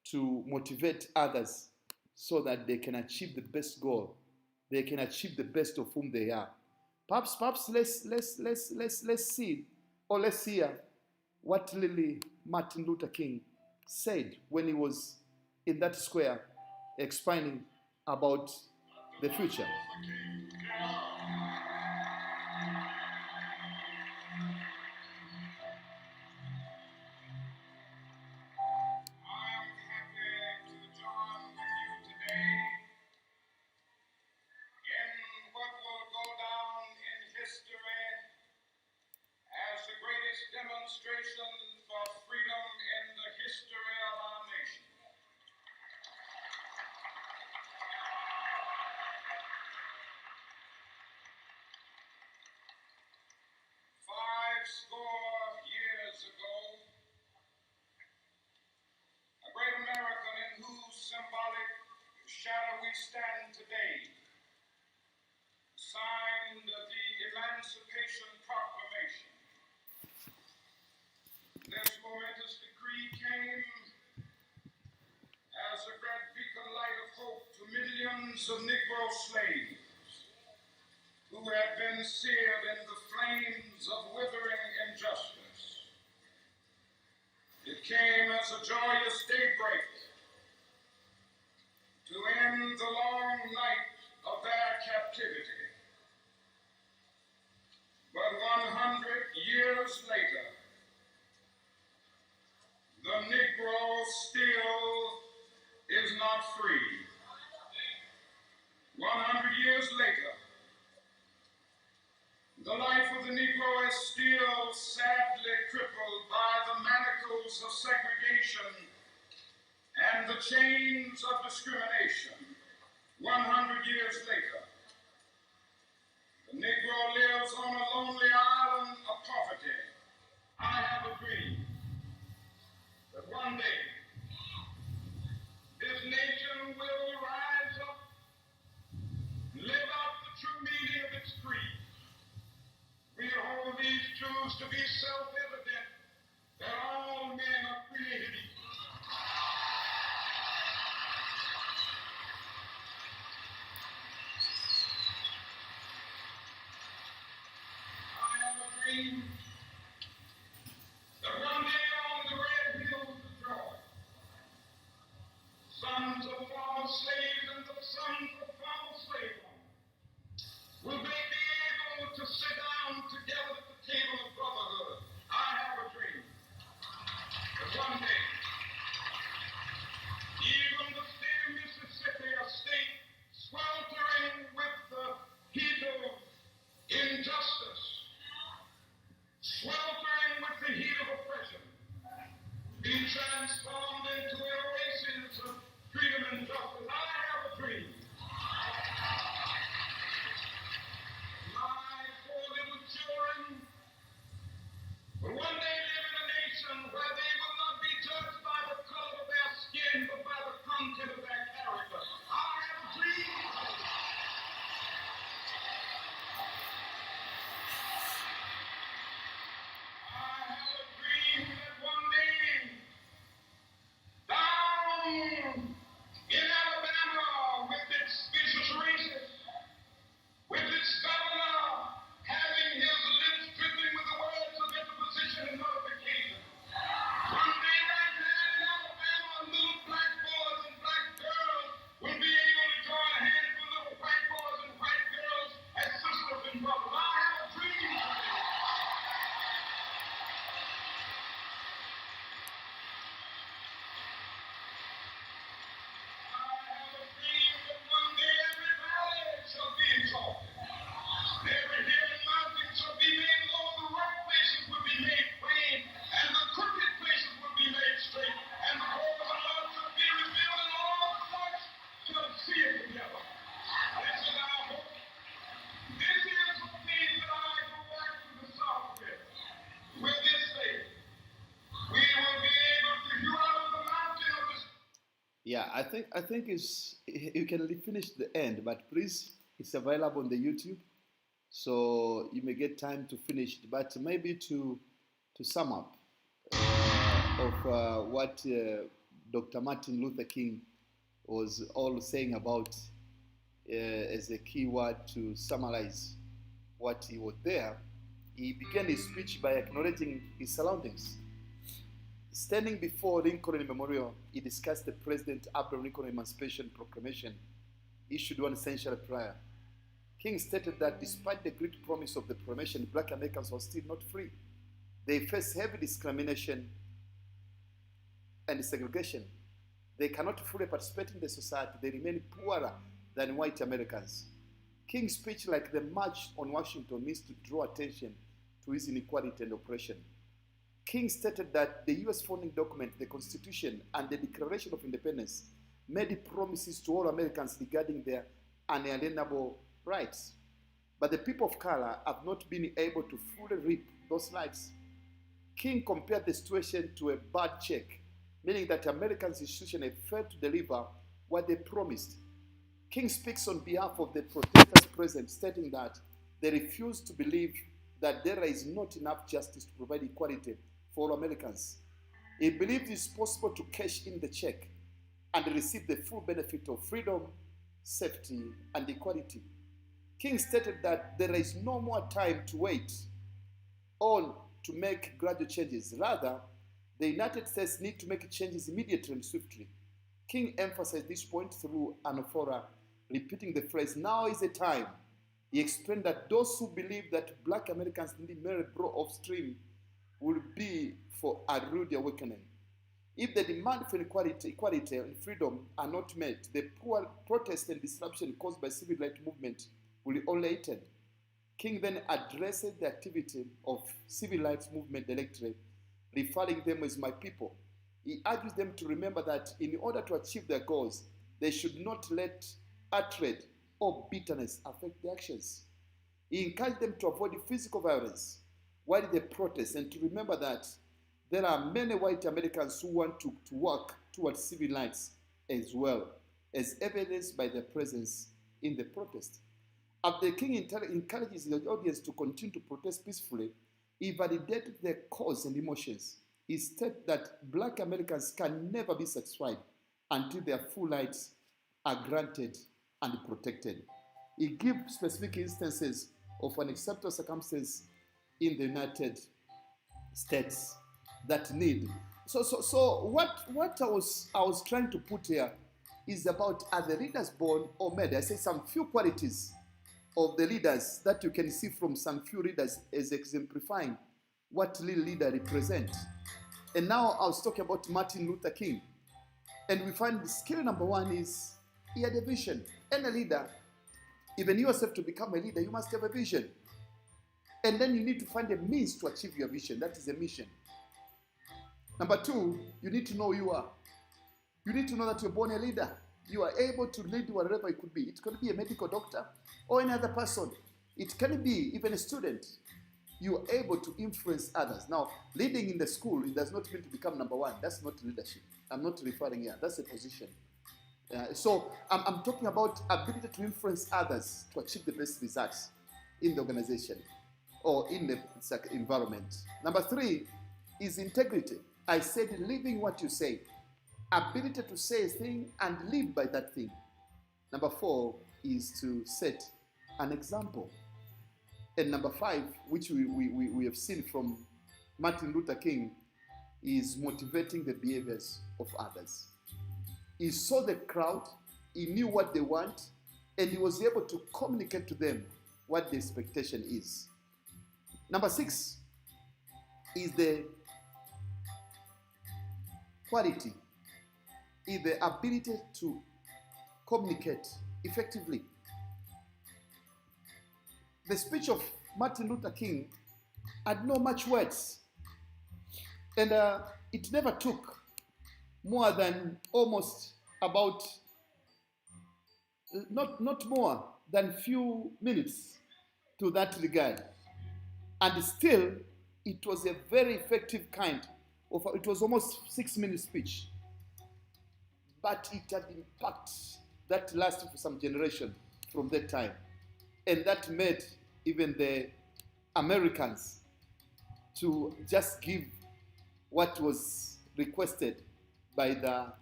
to motivate others so that they can achieve the best goal. They can achieve the best of whom they are. Perhaps let's see, or let's hear what Lily Martin Luther King said when he was in that square explaining about the future. Demonstration for freedom in the history of our nation. 50 years ago, a great American in whose symbolic shadow we stand today signed the Emancipation Proclamation. This momentous decree came as a great beacon light of hope to millions of Negro slaves who had been seared in the flames of withering injustice. It came as a joyous daybreak to end the long night of their captivity. But 100 years later, the Negro still is not free. 100 years later, the life of the Negro is still sadly crippled by the manacles of segregation and the chains of discrimination. 100 years later, the Negro lives on a lonely island of poverty. I have a dream that one day this nation will rise up, live out the true meaning of its creed. We hold these truths to be self-evident, that all men are created equal. I have a dream that one day on the red hills of Georgia, sons of former slaves and the sons of former slave owners will they be able to sit down together at the table of brotherhood. I have a dream that one day, even the state of Mississippi, a state sweltering with the heat of injustice, sweltering with the heat of oppression, be transformed into an oasis of freedom and justice. I have a dream. My poor little children will one day live in a nation where they will not be judged by the color of their skin, but by the content of their character. I have a dream. I have a dream that one day, down in Alabama, with its vicious races, with its governor having his lips dripping with the words of interposition and notification, one Yeah, I think it's you can finish the end, but please, it's available on the YouTube, so you may get time to finish it. But maybe to sum up of what Dr. Martin Luther King was all saying about as a key word to summarize what he was there, he began his speech by acknowledging his surroundings. Standing before Lincoln Memorial, he discussed the President Abraham Lincoln Emancipation Proclamation issued 1 century prior. King stated that despite the great promise of the proclamation, black Americans were still not free. They face heavy discrimination and segregation. They cannot fully participate in the society. They remain poorer than white Americans. King's speech, like the March on Washington, means to draw attention to his inequality and oppression. King stated that the U.S. founding document, the Constitution, and the Declaration of Independence made promises to all Americans regarding their unalienable rights. But the people of color have not been able to fully reap those rights. King compared the situation to a bad check, meaning that American institutions have failed to deliver what they promised. King speaks on behalf of the protesters present, stating that they refuse to believe that there is not enough justice to provide equality for all Americans. He believes it's possible to cash in the check and receive the full benefit of freedom, safety, and equality. King stated that there is no more time to wait on to make gradual changes. Rather, the United States need to make changes immediately and swiftly. King emphasized this point through anaphora, repeating the phrase, "Now is the time." He explained that those who believe that black Americans need merely blow upstream will be for a rude awakening. If the demand for equality and freedom are not met, the poor protest and disruption caused by civil rights movement will only heighten. King then addressed the activity of civil rights movement directly, referring them as my people. He urged them to remember that in order to achieve their goals, they should not let hatred or bitterness affect their actions. He encouraged them to avoid physical violence while they protest and to remember that there are many white Americans who want to work towards civil rights as well, as evidenced by their presence in the protest. After the king encourages the audience to continue to protest peacefully, he validated their cause and emotions. He stated that black Americans can never be satisfied until their full rights are granted and protected. He gives specific instances of unacceptable circumstances in the United States that need. So what I was trying to put here is about, are the leaders born or made? I say some few qualities of the leaders that you can see from some few leaders as exemplifying what real leader represent. And now I was talking about Martin Luther King. And we find the skill number one is he had a vision. And a leader, even yourself to become a leader, you must have a vision. And then you need to find a means to achieve your vision. That is a mission. Number two, you need to know who you are. You need to know that you're born a leader. You are able to lead wherever it could be. It could be a medical doctor or any other person. It can be even a student. You are able to influence others. Now, leading in the school, it does not mean to become number one. That's not leadership. I'm not referring here. That's a position. So I'm talking about ability to influence others to achieve the best results in the organization or in the environment. Number three is integrity. I said living what you say. Ability to say a thing and live by that thing. Number four is to set an example. And number five, which we have seen from Martin Luther King, is motivating the behaviors of others. He saw the crowd, he knew what they want, and he was able to communicate to them what the expectation is. Number six is the quality, is the ability to communicate effectively. The speech of Martin Luther King had no much words, and it never took more than almost about not more than few minutes to that regard, and still it was a very effective kind of, it was almost 6 minute speech. but it had impact that lasted for some generation from that time. And that made even the Americans to just give what was requested by the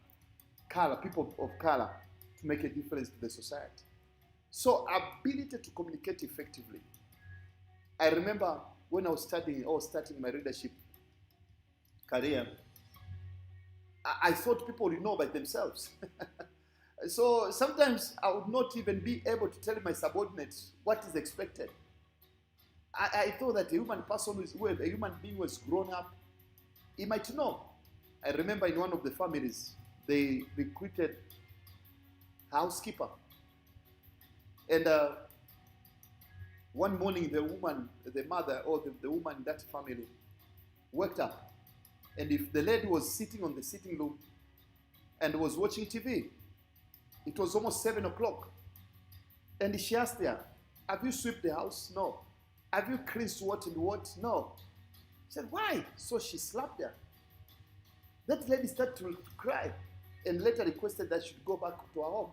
people of color to make a difference to the society. So ability to communicate effectively. I remember when I was studying or starting my leadership career, I thought people would know by themselves. So sometimes I would not even be able to tell my subordinates what is expected. I thought that a human person, a human being was grown up, he might know. I remember in one of the families, they recruited a housekeeper. And one morning, the woman, the mother, or the woman in that family woke up. And if the lady was sitting on the sitting room and was watching TV, it was almost 7 o'clock. And she asked her, have you swept the house? No. Have you cleansed what and what? No. She said, why? So she slapped her. That lady started to cry and later requested that she should go back to her home.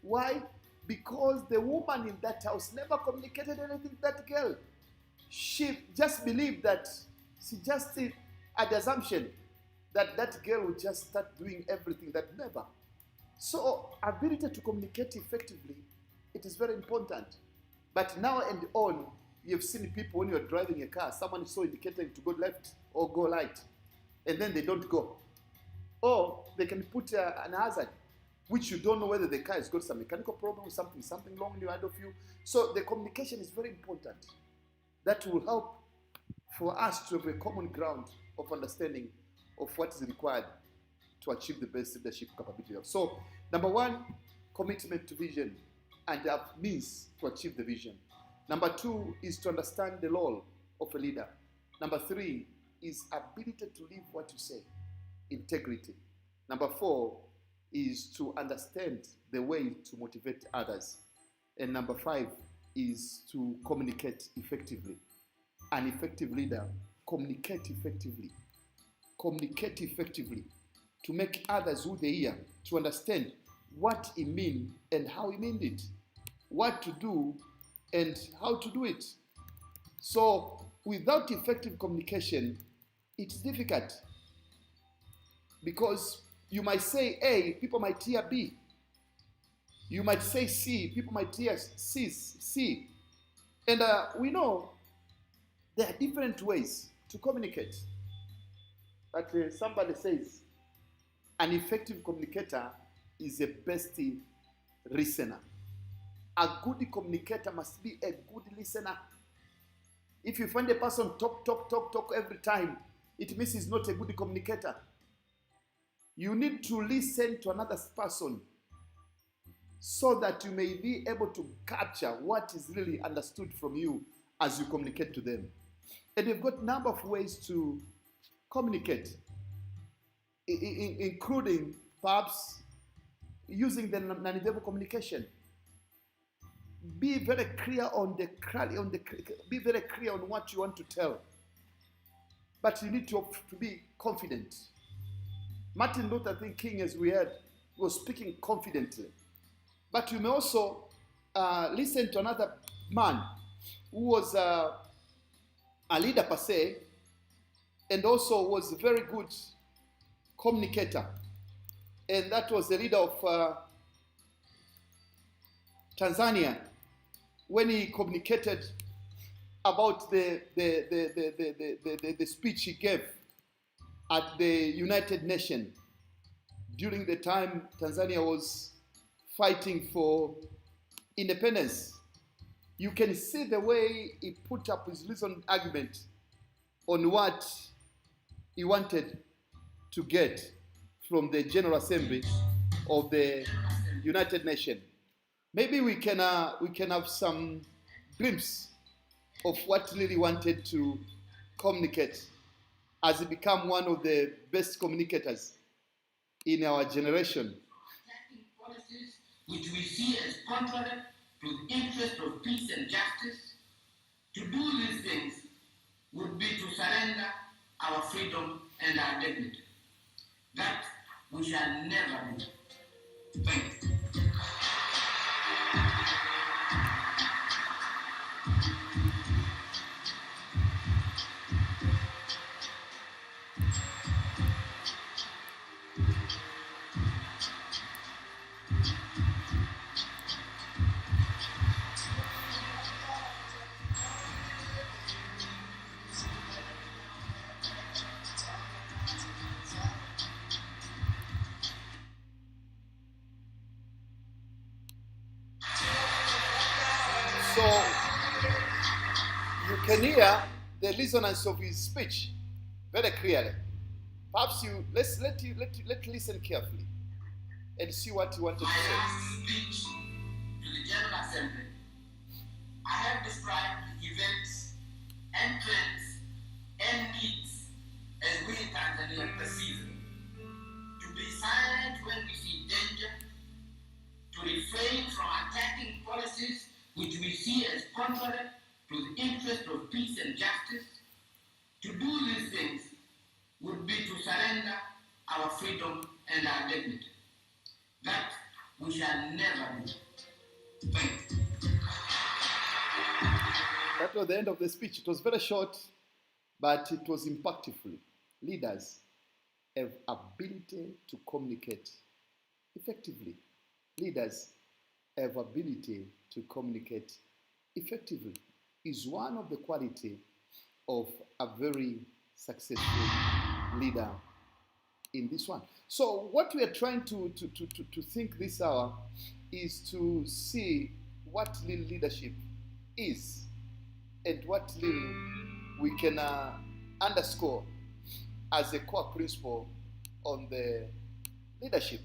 Why? Because the woman in that house never communicated anything to that girl. She just believed that, she just had the assumption that that girl would just start doing everything, that never. So ability to communicate effectively, it is very important. But now and on, you've seen people when you're driving a car, someone is so indicating to go left or go right, and then they don't go. Or they can put an hazard, which you don't know whether the car has got some mechanical problem or something wrong in the ahead of you. So the communication is very important. That will help for us to have a common ground of understanding of what is required to achieve the best leadership capability. So, number one, commitment to vision and have means to achieve the vision. Number two is to understand the role of a leader. Number three is ability to live what you say, integrity. Number four is to understand the way to motivate others. And number five is to communicate effectively. An effective leader, communicate effectively. Communicate effectively to make others who they hear to understand what he means and how he meant it, what to do and how to do it. So without effective communication, it's difficult because you might say A, people might hear B. You might say C, people might hear C. And we know there are different ways to communicate. But somebody says, an effective communicator is a best listener. A good communicator must be a good listener. If you find a person talk every time, it means he's not a good communicator. You need to listen to another person so that you may be able to capture what is really understood from you as you communicate to them. And we've got a number of ways to communicate, including perhaps using the non-verbal communication. Be very clear on be very clear on what you want to tell. But you need to be confident. Martin Luther King, as we heard, was speaking confidently. But you may also listen to another man who was a leader per se, and also was a very good communicator. And that was the leader of Tanzania, when he communicated about the speech he gave at the United Nations during the time Tanzania was fighting for independence. You can see the way he put up his reasoned argument on what he wanted to get from the General Assembly of the United Nations. Maybe we can have some glimpse of what he really wanted to communicate as he become one of the best communicators in our generation. Policies which we see as contrary to the interest of peace and justice. To do these things would be to surrender our freedom and our dignity. That we shall never do. Thank you. So you can hear the resonance of his speech very clearly. Perhaps let's listen carefully and see what he wanted to My say. last speech to the General Assembly, I have described the events and trends and needs as we in Tanzania perceive them. To be silent when we see danger, to refrain from attacking policies which we see as contrary to the interest of peace and justice. To do these things would be to surrender our freedom and our dignity. That we shall never do. Thank you. That was the end of the speech. It was very short, but it was impactful. Leaders have ability to communicate effectively. Leaders have ability to communicate effectively. Is one of the quality of a very successful leader in this one. So what we are trying to think this hour is to see what real leadership is and what little we can underscore as a core principle on the leadership.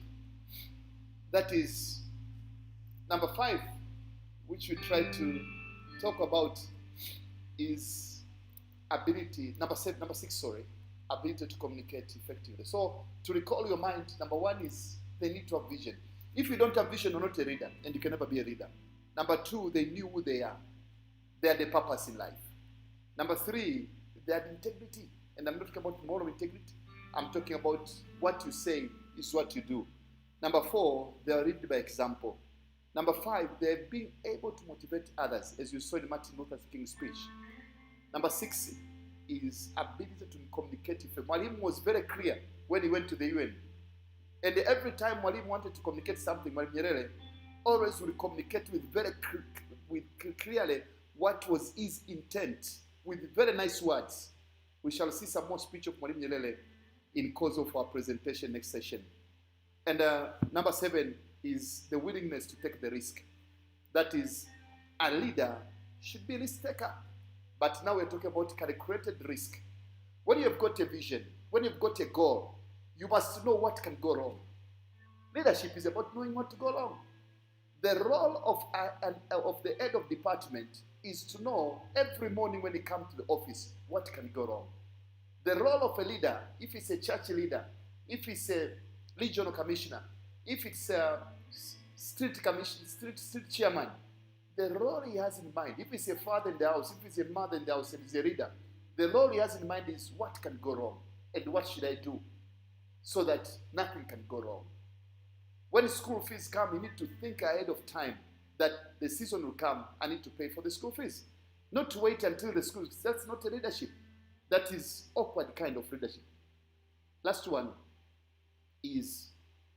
That is number 5, which we try to talk about, is ability. Number 6, ability to communicate effectively. So to recall your mind, number 1 is they need to have vision. If you don't have vision, you're not a leader, and you can never be a leader. Number 2, they knew who they are. They are the purpose in life. Number 3, they had integrity. And I'm not talking about moral integrity. I'm talking about what you say is what you do. Number 4, they are led by example. Number 5, they're being able to motivate others, as you saw in Martin Luther King's speech. Number 6 is ability to communicate. Mwalimu was very clear when he went to the UN. And every time Mwalimu wanted to communicate something, Mwalimu Nyerere always would communicate with clearly what was his intent, with very nice words. We shall see some more speech of Mwalimu Nyerere in course of our presentation next session. And number 7 is the willingness to take the risk. That is, a leader should be a risk taker. But now we're talking about calculated risk. When you've got a vision, when you've got a goal, you must know what can go wrong. Leadership is about knowing what to go wrong. The role of the head of department is to know every morning when he comes to the office what can go wrong. The role of a leader, if it's a church leader, if it's a regional commissioner, if it's a street chairman, the role he has in mind, if it's a father in the house, if it's a mother in the house, and he's a leader, the role he has in mind is what can go wrong and what should I do so that nothing can go wrong. When school fees come, you need to think ahead of time that the season will come, I need to pay for the school fees. Not to wait until the school, that's not a leadership. That is awkward kind of leadership. Last one is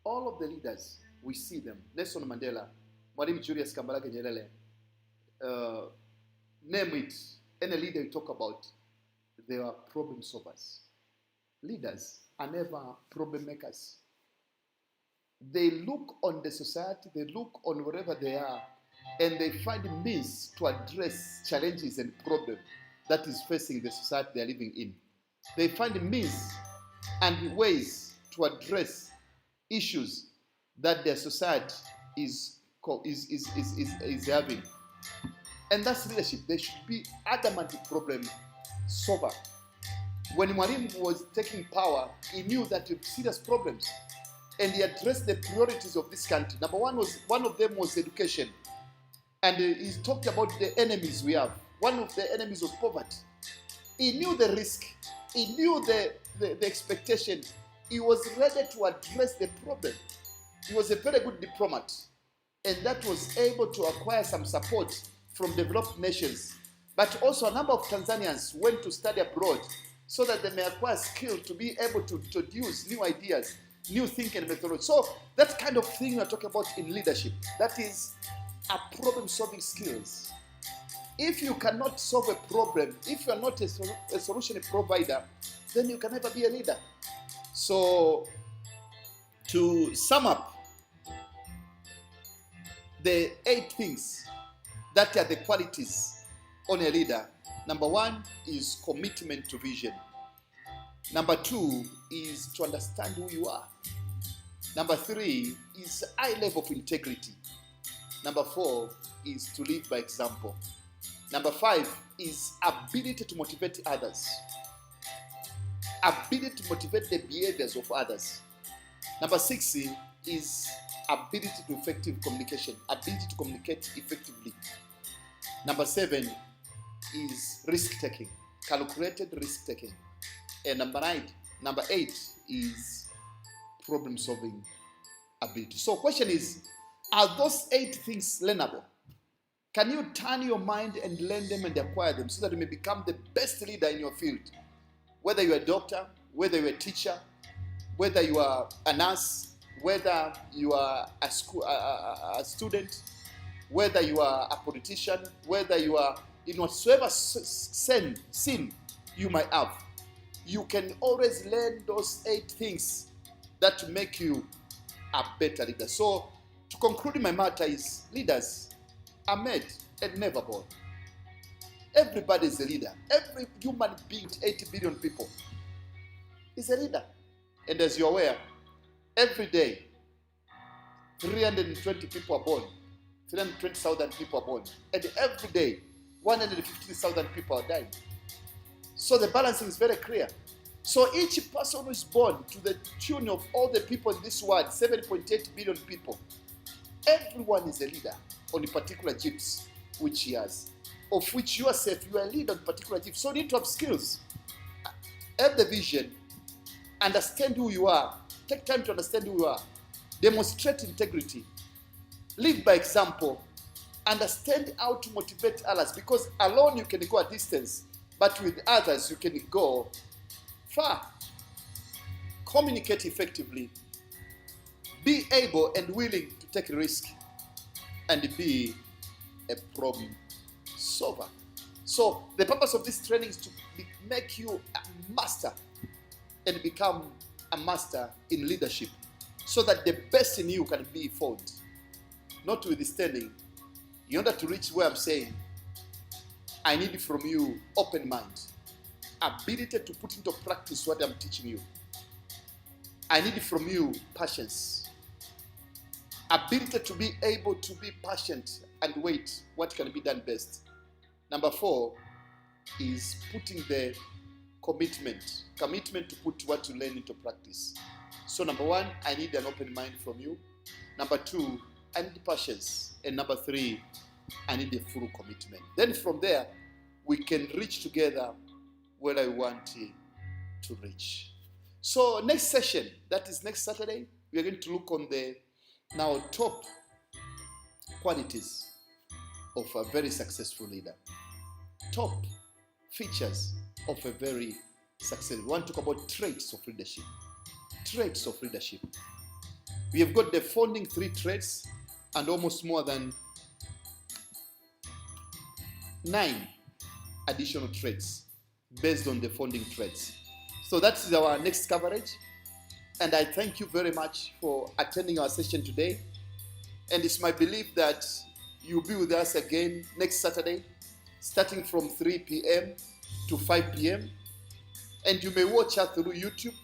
all of the leaders, we see them. Nelson Mandela, Mwalimu Julius Kambarage Nyerere, name it, any leader you talk about, they are problem solvers. Leaders are never problem makers. They look on the society, they look on wherever they are, and they find means to address challenges and problems that is facing the society they are living in. They find means and ways to address issues that their society is having. And that's leadership. They should be adamant problem solver. When Mwalimu was taking power, he knew that there were serious problems. And he addressed the priorities of this country. Number one of them was education. And he talked about the enemies we have. One of the enemies was poverty. He knew the risk. He knew the expectation. He was ready to address the problem. he was a very good diplomat, and that was able to acquire some support from developed nations. But also a number of Tanzanians went to study abroad so that they may acquire skill to be able to introduce new ideas, new thinking methodology. So that kind of thing we're talking about in leadership, that is a problem-solving skills. If you cannot solve a problem, if you are not a solution provider, then you can never be a leader. So to sum up, the 8 things that are the qualities on a leader. Number 1 is commitment to vision. Number 2 is to understand who you are. Number 3 is high level of integrity. Number 4 is to live by example. Number 5 is ability to motivate others. Ability to motivate the behaviors of others. Number 6 is ability to effective communication, ability to communicate effectively. Number 7 is risk-taking, calculated risk-taking. And number 8 is problem-solving ability. So question is, are those 8 things learnable? Can you turn your mind and learn them and acquire them so that you may become the best leader in your field? Whether you're a doctor, whether you're a teacher, whether you are a nurse, whether you are a student, whether you are a politician, whether you are in whatsoever sin you might have, you can always learn those 8 things that make you a better leader. So to conclude my matter is, leaders are made and never born. Everybody is a leader. Every human being, 80 billion people, is a leader. And as you're aware, every day, 320 people are born. 320,000 people are born. And every day, 150,000 people are dying. So the balancing is very clear. So each person who is born to the tune of all the people in this world, 7.8 billion people, everyone is a leader on a particular gifts which he has, of which yourself, you are a leader on particular gifts. So you need to have skills, have the vision, understand who you are, take time to understand who you are, demonstrate integrity, live by example, understand how to motivate others, because alone you can go a distance, but with others you can go far. Communicate effectively, be able and willing to take a risk, and be a problem solver. So the purpose of this training is to make you a master and become a master in leadership, so that the best in you can be found. Notwithstanding, in order to reach where I'm saying, I need from you open mind, ability to put into practice what I'm teaching you. I need from you patience, ability to be able to be patient and wait what can be done best. Number 4 is putting the commitment to put what you learn into practice. So number 1, I need an open mind from you. Number 2, I need patience. And number 3, I need a full commitment. Then from there, we can reach together where I want to reach. So next session, that is next Saturday, we are going to look on the now top qualities of a very successful leader. Top features of a very successful. We want to talk about traits of leadership. Traits of leadership. We have got the founding 3 traits and almost more than 9 additional traits based on the founding traits. So that is our next coverage. And I thank you very much for attending our session today. And it's my belief that you'll be with us again next Saturday, starting from 3 p.m. to 5 p.m. And you may watch us through YouTube.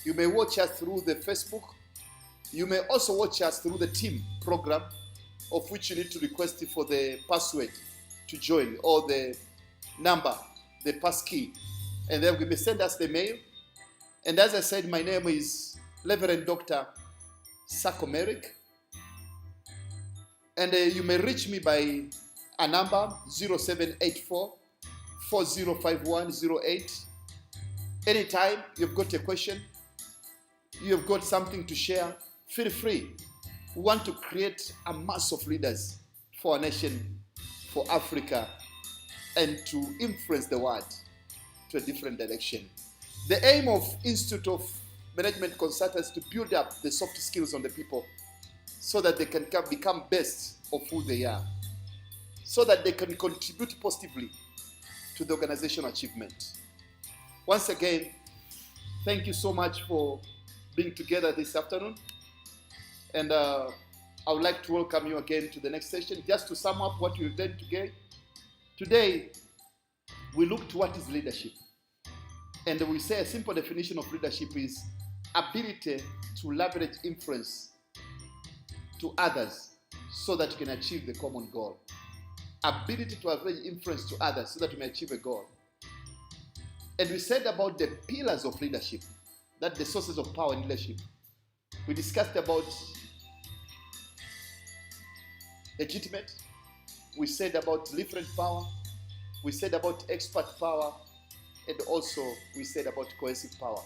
You may watch us through the Facebook. You may also watch us through the team program, of which you need to request for the password to join, or the number, the passkey. And then you may send us the mail. And as I said, my name is Reverend Dr. Sakomeric. And you may reach me by a number 0784 405108. Anytime you've got a question, you've got something to share, feel free We want to create a mass of leaders for our nation, for Africa, and to influence the world to a different direction. The aim of Institute of Management Consultants is to build up the soft skills on the people so that they can become best of who they are, so that they can contribute positively to the organizational achievement. Once again, thank you so much for being together this afternoon. And I would like to welcome you again to the next session. Just to sum up what we've done today, we looked at what is leadership. And we say a simple definition of leadership is ability to leverage influence to others so that you can achieve the common goal. Ability to leverage influence to others so that you may achieve a goal. And we said about the pillars of leadership, that the sources of power in leadership. We discussed about legitimate. We said about different power. We said about expert power. And also we said about cohesive power.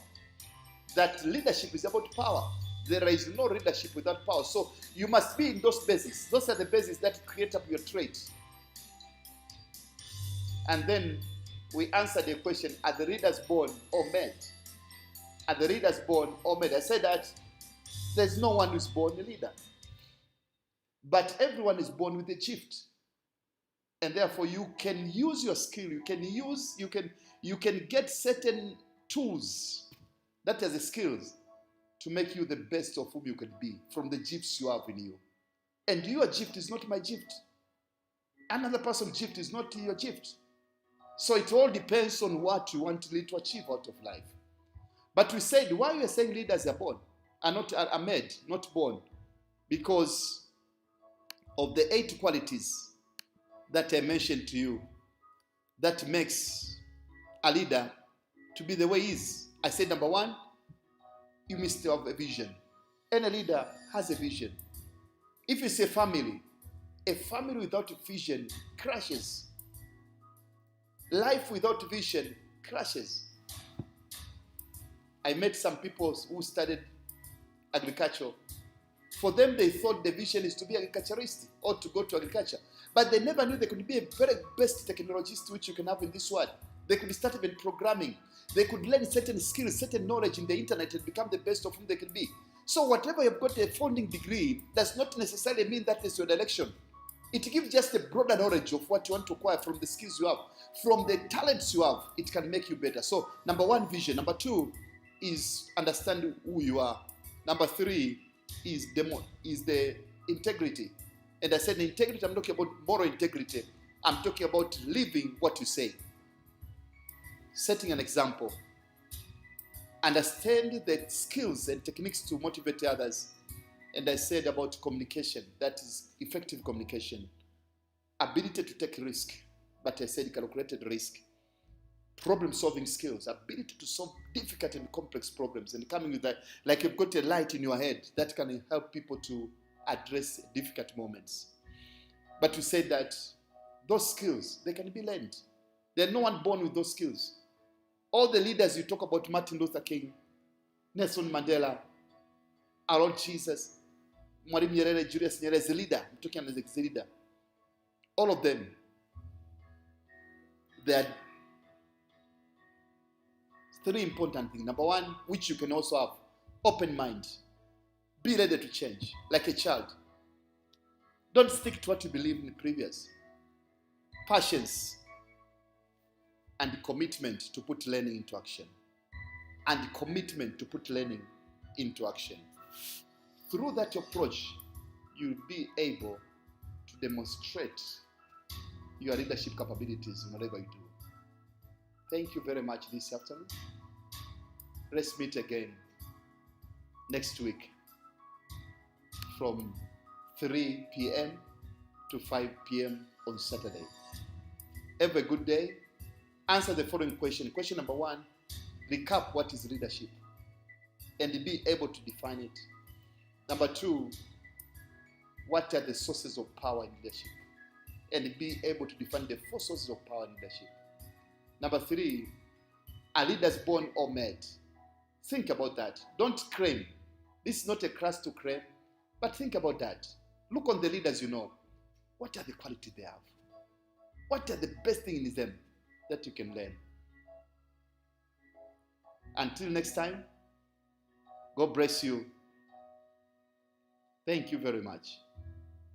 That leadership is about power. There is no leadership without power. So you must be in those bases. Those are the bases that create up your traits. And then we answered the question, are the leaders born or made? Are the leaders born or made? I said that there's no one who's born a leader. But everyone is born with a gift. And therefore you can use your skill. You can get certain tools that are the skills to make you the best of whom you can be from the gifts you have in you. And your gift is not my gift. Another person's gift is not your gift. So it all depends on what you want to achieve out of life. But we said, why we are saying leaders are born, are made, not born? Because of the 8 qualities that I mentioned to you that makes a leader to be the way he is. I said number 1, you must have a vision. Any leader has a vision. If it's a family without a vision crashes. Life without vision crashes. I met some people who studied agriculture. For them, they thought the vision is to be agriculturist or to go to agriculture. But they never knew they could be a very best technologist which you can have in this world. They could start even programming. They could learn certain skills, certain knowledge in the internet and become the best of whom they can be. So whatever you've got a founding degree does not necessarily mean that is your direction. It gives just a broader knowledge of what you want to acquire from the skills you have, from the talents you have. It can make you better. So number 1, vision. Number 2 is understand who you are. Number 3 is the integrity. And I said integrity, I'm talking about moral integrity. I'm talking about living what you say. Setting an example. Understand the skills and techniques to motivate others. And I said about communication, that is effective communication. Ability to take risk, but I said calculated risk. Problem-solving skills, ability to solve difficult and complex problems, and coming with that, like you've got a light in your head that can help people to address difficult moments. But we said that those skills, they can be learned. There's no one born with those skills. All the leaders you talk about, Martin Luther King, Nelson Mandela, our Lord Jesus, Mwalimu Nyerere, Julius Nyerere is a leader. I'm talking as a leader. All of them, there are 3 important things. Number 1, which you can also have, open mind. Be ready to change, like a child. Don't stick to what you believe in the previous. Patience and commitment to put learning into action. And commitment to put learning into action. Through that approach, you'll be able to demonstrate your leadership capabilities in whatever you do. Thank you very much this afternoon. Let's meet again next week from 3 p.m. to 5 p.m. on Saturday. Have a good day. Answer the following question. Question number 1, recap what is leadership and be able to define it. Number 2, what are the sources of power in leadership? And be able to define the 4 sources of power in leadership. Number 3, are leaders born or made? Think about that. Don't claim. This is not a class to claim. But think about that. Look on the leaders you know. What are the qualities they have? What are the best things in them that you can learn? Until next time, God bless you. Thank you very much.